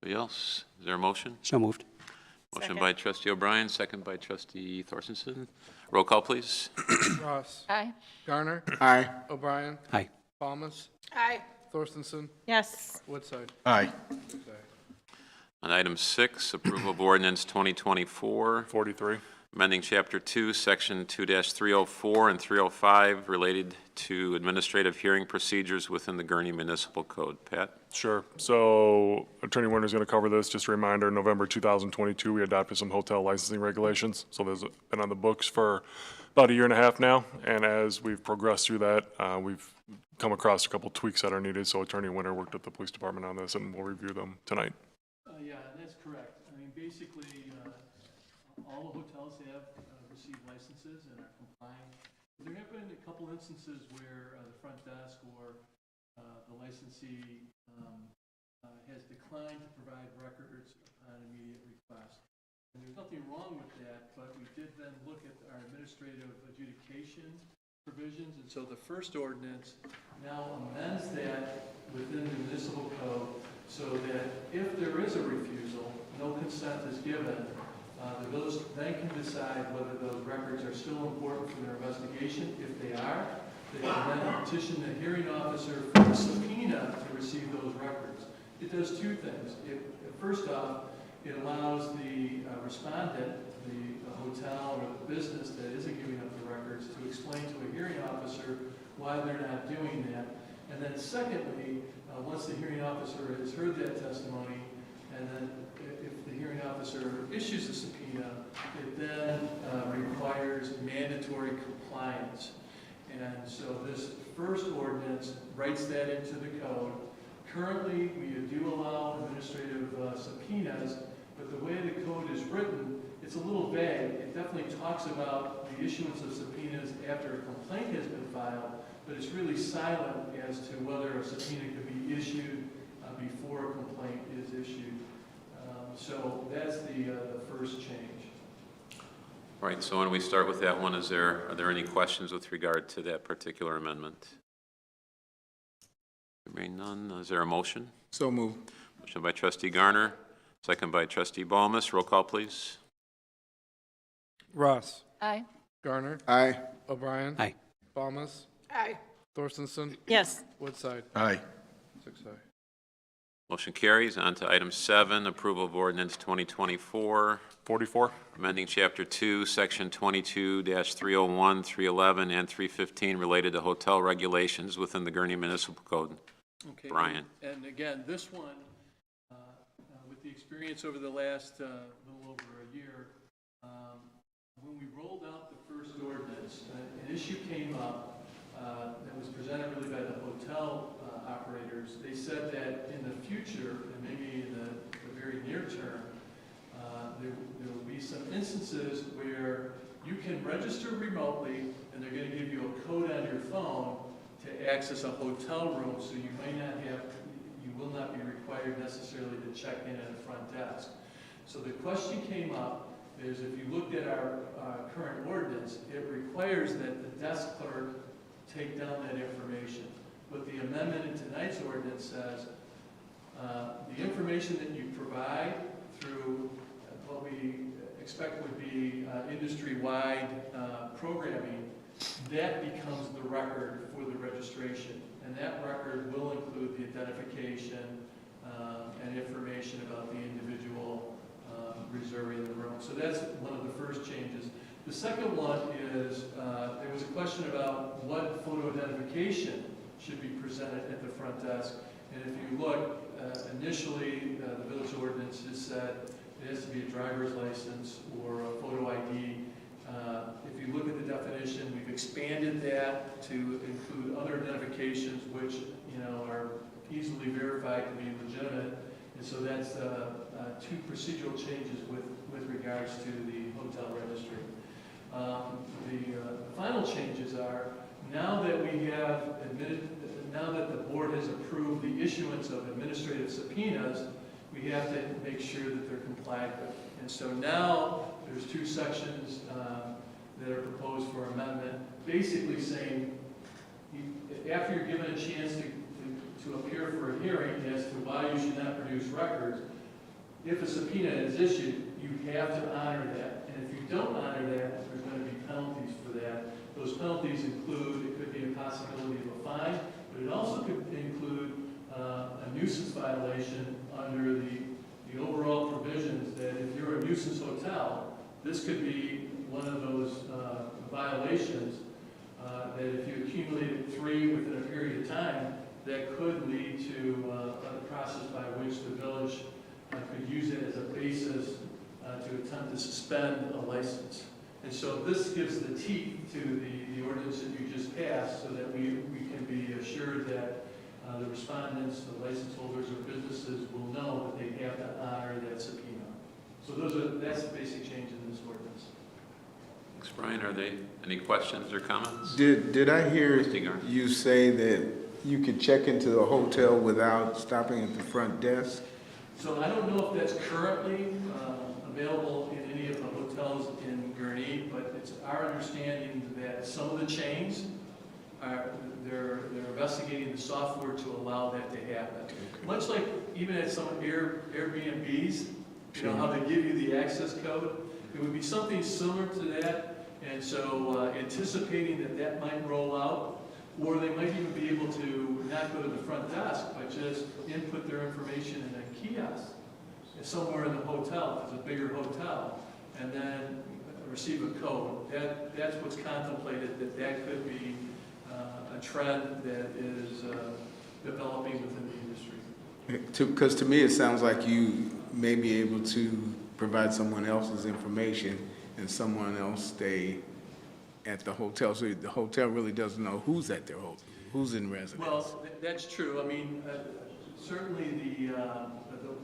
Anybody else? Is there a motion? So moved. Motion Second. by trustee O'Brien, second by trustee Thorstensen. Roll call, please. Ross. Aye. Garner. Aye. O'Brien. Aye. Balmas. Aye. Thorstensen. Yes. Woodside. Aye. 6 ayes. On item 6, approval of ordinance 2024, 43. amending Chapter 2, Section 2-304 and 305 related to administrative hearing procedures within the Gurnee Municipal Code. Pat? Sure. So Attorney Winter's going to cover this. Just a reminder, November 2022, we adopted some hotel licensing regulations. So there's been on the books for about a year and a half now. And as we've progressed through that, we've come across a couple tweaks that are needed. So Attorney Winter worked with the police department on this, and we'll review them tonight. Yeah, that's correct. I mean, basically, all the hotels have received licenses and are complying. There have been a couple instances where the front desk or the licensee has declined to provide records upon immediate request. And there's nothing wrong with that, but we did then look at our administrative adjudication provisions, and so the first ordinance now amends that within the municipal code so that if there is a refusal, no consent is given, the village then can decide whether those records are still important for their investigation. If they are, they can then petition the hearing officer for a subpoena to receive those records. It does two things. First off, it allows the respondent, the hotel or the business that isn't giving up the records, to explain to a hearing officer why they're not doing that. And then secondly, once the hearing officer has heard that testimony, and then if the hearing officer issues a subpoena, it then requires mandatory compliance. And so this first ordinance writes that into the code. Currently, we do allow administrative subpoenas, but the way the code is written, it's a little vague. It definitely talks about the issuance of subpoenas after a complaint has been filed, but it's really silent as to whether a subpoena could be issued before a complaint is issued. So that's the first change. Right, so when we start with that one, are there any questions with regard to that particular amendment? There being none, is there a motion? So moved. Motion by trustee Garner, second by trustee Balmas. Roll call, please. Ross. Aye. Garner. Aye. O'Brien. Aye. Balmas. Aye. Thorstensen. Yes. Woodside. Aye. 6 ayes. Motion carries. On to item 7, approval of ordinance 2024, 44. amending Chapter 2, Section 22-301, 311, and 315 related to hotel regulations within the Gurnee Municipal Code. Okay. Brian. And again, this one, with the experience over the last little over a year, when we rolled out the first ordinance, an issue came up that was presented really by the hotel operators. They said that in the future, and maybe in the very near term, there will be some instances where you can register remotely and they're going to give you a code on your phone to access a hotel room, so you will not be required necessarily to check in at the front desk. So the question came up is, if you looked at our current ordinance, it requires that the desk clerk take down that information. What the amendment in tonight's ordinance says, the information that you provide through what we expect would be industry-wide programming, that becomes the record for the registration. And that record will include the identification and information about the individual reserving the room. So that's one of the first changes. The second one is there was a question about what photo identification should be presented at the front desk. And if you look, initially the village ordinance has said it has to be a driver's license or a photo ID. If you look at the definition, we've expanded that to include other identifications which are easily verified to be legitimate. And so that's two procedural changes with regards to the hotel registry. The final changes are, now that the board has approved the issuance of administrative subpoenas, we have to make sure that they're complied with. And so now there's two sections that are proposed for amendment, basically saying after you're given a chance to appear for a hearing as to why you should not produce records, if a subpoena is issued, you have to honor that. And if you don't honor that, there's going to be penalties for that. Those penalties include, it could be a possibility of a fine, but it also could include a nuisance violation under the overall provisions that if you're a nuisance hotel, this could be one of those violations that if you accumulated 3 within a period of time, that could lead to a process by which the village could use it as a basis to attempt to suspend a license. And so this gives the teeth to the ordinance that you just passed so that we can be assured that the respondents, the license holders, or businesses will know that they have to honor that subpoena. So that's the basic change in this ordinance. Thanks, Brian. Are there any questions or comments? Did I hear you say that you could check into the hotel without stopping at the front desk? So I don't know if that's currently available in any of the hotels in Gurnee, but it's our understanding that some of the chains they're investigating the software to allow that to happen. Okay. Much like even at some Airbnbs, you know how they give you the access code, it would be something similar to that. And so anticipating that might roll out, or they might even be able to not go to the front desk, but just input their information in a kiosk somewhere in the hotel, if it's a bigger hotel, and then receive a code. That's what's contemplated, that could be a trend that is developing within the industry. Because to me, it sounds like you may be able to provide someone else's information and someone else stay at the hotel. So the hotel really doesn't know who's at their hotel, who's in residence. Well, that's true. I mean, certainly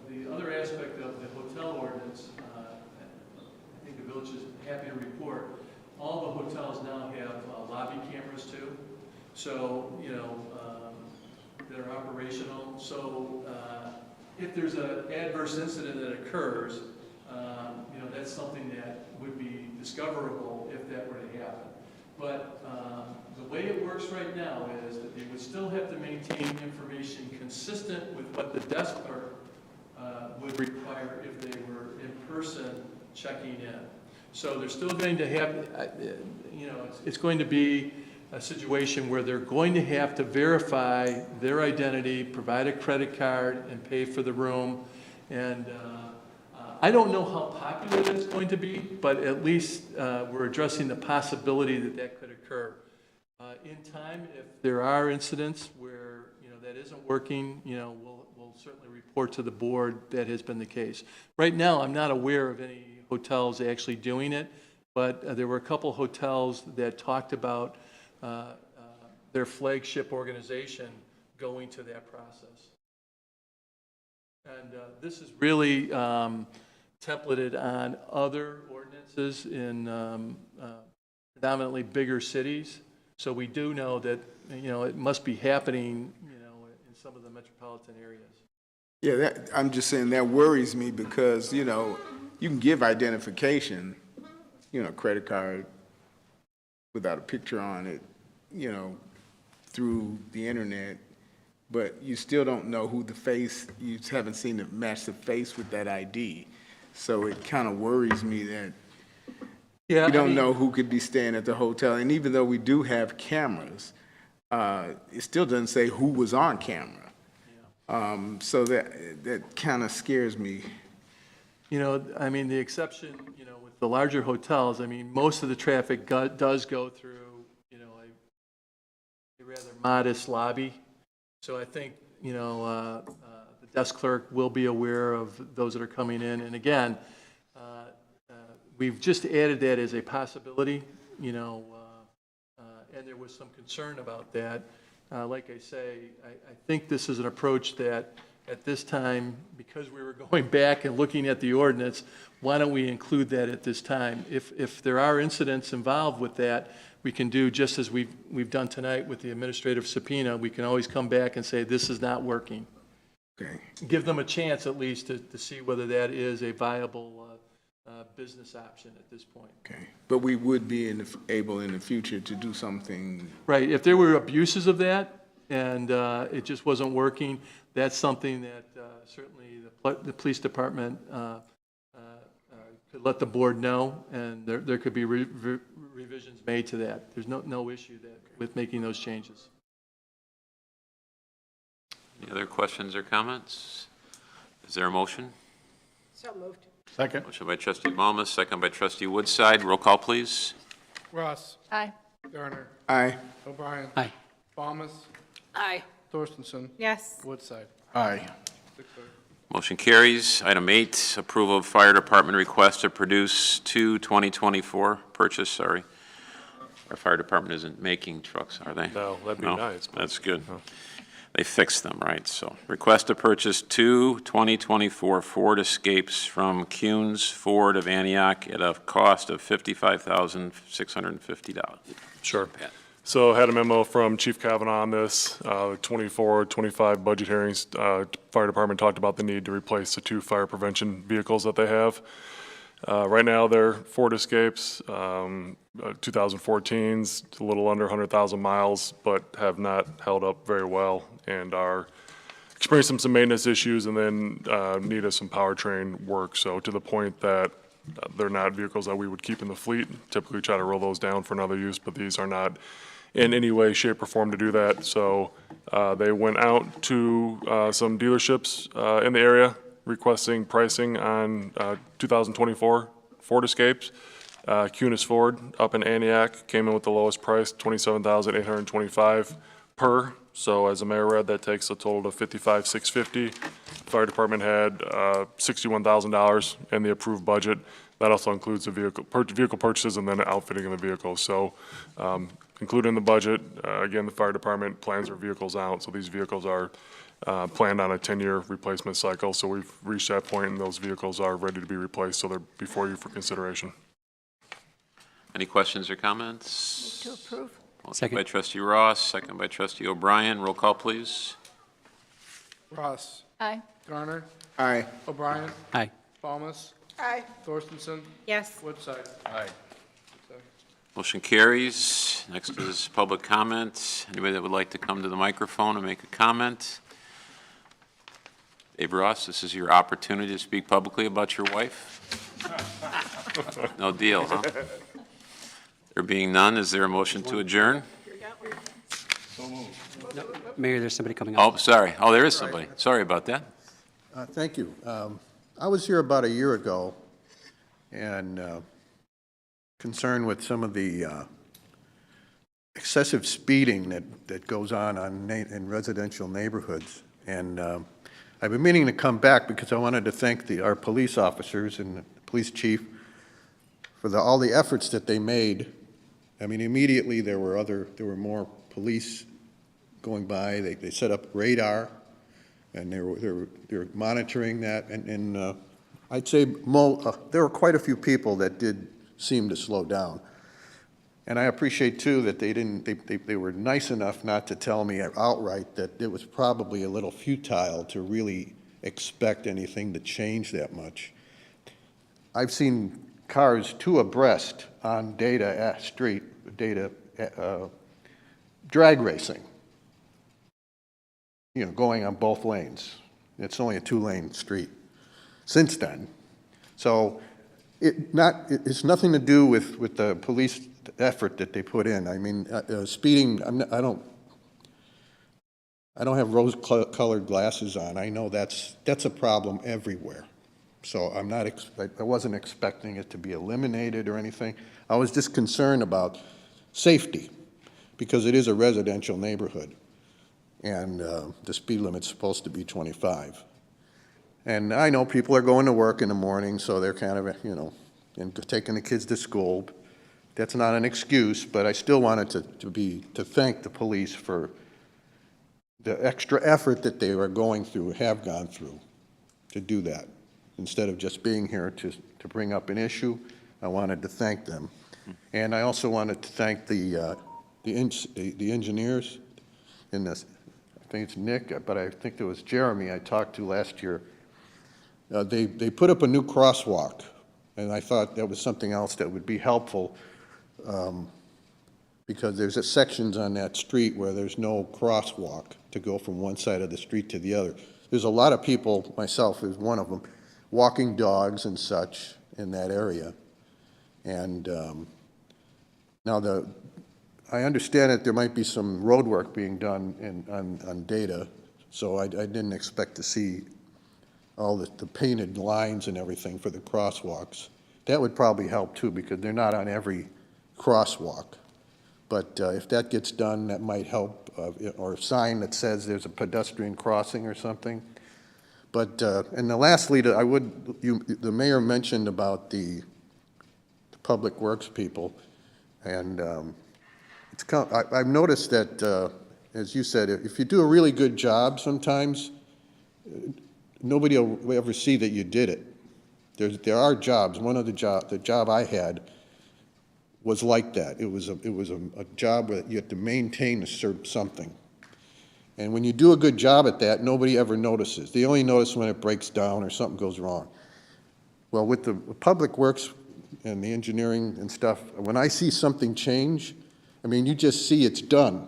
the other aspect of the hotel ordinance, I think the village is happy to report, all the hotels now have lobby cameras too. So, you know, that are operational. So if there's an adverse incident that occurs, you know, that's something that would be discoverable if that were to happen. But the way it works right now is that they would still have to maintain information consistent with what the desk clerk would require if they were in person checking in. So they're still going to have, you know, it's going to be a situation where they're going to have to verify their identity, provide a credit card, and pay for the room. And I don't know how popular that's going to be, but at least we're addressing the possibility that could occur. In time, if there are incidents where, you know, that isn't working, you know, we'll certainly report to the board that has been the case. Right now, I'm not aware of any hotels actually doing it, but there were a couple hotels that talked about their flagship organization going to that process. And this is really templated on other ordinances in predominantly bigger cities. So we do know that, you know, it must be happening, you know, in some of the metropolitan areas. Yeah, I'm just saying that worries me because, you know, you can give identification, you know, credit card without a picture on it, you know, through the internet, but you still don't know who the face, you haven't seen it match the face with that ID. So it kind of worries me that you don't know who could be staying at the hotel. And even though we do have cameras, it still doesn't say who was on camera. So that kind of scares me. You know, I mean, the exception, you know, with the larger hotels, I mean, most of the traffic does go through, you know, a rather modest lobby. So I think, you know, the desk clerk will be aware of those that are coming in. And again, we've just added that as a possibility, you know, and there was some concern about that. Like I say, I think this is an approach that at this time, because we were going back and looking at the ordinance, why don't we include that at this time? If there are incidents involved with that, we can do just as we've done tonight with the administrative subpoena. We can always come back and say, this is not working. Okay. Give them a chance at least to see whether that is a viable business option at this point. Okay. But we would be able in the future to do something. Right, if there were abuses of that and it just wasn't working, that's something that certainly the police department could let the board know, and there could be revisions made to that. There's no issue with making those changes. Any other questions or comments? Is there a motion? So moved. Second. Motion by trustee Malmus, second by trustee Woodside. Roll call, please. Ross. Aye. Garner. Aye. O'Brien. Aye. Thomas. Aye. Thorstenson. Yes. Woodside. Aye. 6-0. Motion carries. Item 8, approval of fire department request to produce 2024 purchase, Our fire department isn't making trucks, are they? No, that'd be nice, but- That's good. They fixed them, right? So request to purchase 2 2024 Ford Escapes from Kuhn's Ford of Antioch at a cost of $55,650. Sure. So I had a memo from Chief Kavanaugh on this, 24, 25 budget hearings. Fire department talked about the need to replace the 2 fire prevention vehicles that they have. Right now, they're Ford Escapes, 2014s, a little under 100,000 miles, but have not held up very well and are experiencing some maintenance issues and then needed some powertrain work. So to the point that they're not vehicles that we would keep in the fleet. Typically try to roll those down for another use, but these are not in any way, shape, or form to do that. So they went out to some dealerships in the area requesting pricing on 2024 Ford Escapes. Kunis Ford up in Antioch came in with the lowest price, $27,825 per. So as the mayor read, that takes a total of $55,650. Fire department had $61,000 in the approved budget. That also includes the vehicle purchases and then outfitting of the vehicle. So included in the budget, again, the fire department plans their vehicles out. So these vehicles are planned on a 10-year replacement cycle. So we've reached that point and those vehicles are ready to be replaced. So they're before you for consideration. Any questions or comments? To approve. Motion by trustee Ross, second by trustee O'Brien. Roll call, please. Ross. Aye. Garner. Aye. O'Brien. Aye. Thomas. Aye. Thorstenson. Yes. Woodside. Aye. Motion carries. Next is public comment. Anybody that would like to come to the microphone and make a comment? Dave Ross, this is your opportunity to speak publicly about your wife. No deal, huh? There being none, is there a motion to adjourn? No, Mayor, there's somebody coming up. Oh, sorry. Oh, there is somebody. Sorry about that. Thank you. I was here about a year ago and concerned with some of the excessive speeding that goes on in residential neighborhoods. And I've been meaning to come back because I wanted to thank our police officers and the police chief for all the efforts that they made. I mean, immediately there were more police going by. They set up radar, and they were monitoring that. And I'd say there were quite a few people that did seem to slow down. And I appreciate too that they were nice enough not to tell me outright that it was probably a little futile to really expect anything to change that much. I've seen cars 2 abreast on Data Street, drag racing, going on both lanes. It's only a 2-lane street since then. So it's nothing to do with the police effort that they put in. I mean, speeding, I don't have rose-colored glasses on. I know that's a problem everywhere. So I wasn't expecting it to be eliminated or anything. I was just concerned about safety because it is a residential neighborhood and the speed limit's supposed to be 25. And I know people are going to work in the morning, so they're kind of, and taking the kids to school. That's not an excuse, but I still wanted to thank the police for the extra effort that they are going through, have gone through, to do that. Instead of just being here to bring up an issue, I wanted to thank them. And I also wanted to thank the engineers in this. I think it's Nick, but I think it was Jeremy I talked to last year. They put up a new crosswalk And I thought that was something else that would be helpful, because there's sections on that street where there's no crosswalk to go from one side of the street to the other. There's a lot of people, myself is one of them, walking dogs and such in that area. And now I understand that there might be some road work being done on Data, so I didn't expect to see all the painted lines and everything for the crosswalks. That would probably help too, because they're not on every crosswalk. But if that gets done, that might help, or a sign that says there's a pedestrian crossing or something. But, and lastly, the mayor mentioned about the Public Works people, and I've noticed that, as you said, if you do a really good job sometimes, nobody will ever see that you did it. There are jobs. One of the job I had was like that. It was a job where you have to maintain something. And when you do a good job at that, nobody ever notices. They only notice when it breaks down or something goes wrong. Well, with the Public Works and the engineering and stuff, when I see something change, I mean, you just see it's done.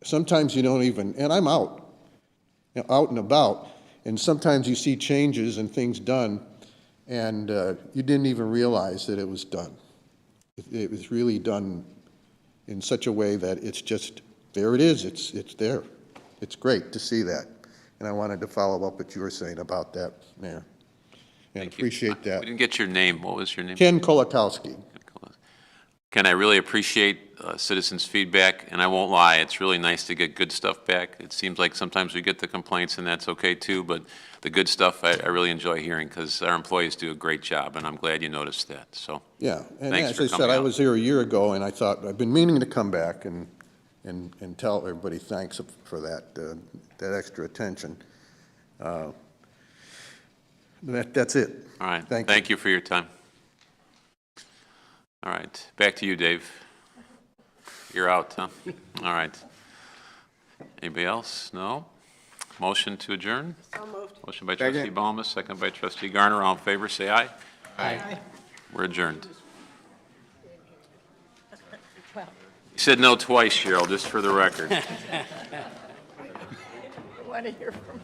Sometimes you don't even, and I'm out and about, and sometimes you see changes and things done, and you didn't even realize that it was done. It was really done in such a way that it's just, there it is, it's there. It's great to see that. And I wanted to follow up what you were saying about that, Mayor. And appreciate that. We didn't get your name. What was your name? Ken Kolakowski. Ken, I really appreciate citizens' feedback, and I won't lie, it's really nice to get good stuff back. It seems like sometimes we get the complaints, and that's okay too, but the good stuff I really enjoy hearing, because our employees do a great job, and I'm glad you noticed that. So Yeah, and thanks as for I said, coming I out. was here a year ago, and I thought, I've been meaning to come back and tell everybody thanks for that extra attention. That's it. All right. Thank Thank you for your time. All right. Back to you, Dave. You're out, huh? All right. Anybody else? No? Motion to adjourn? So moved. Motion by trustee Ballmer, second by trustee Garner. All in favor, say aye. Aye. We're adjourned. You said no twice, Cheryl, just for the record. I want to hear from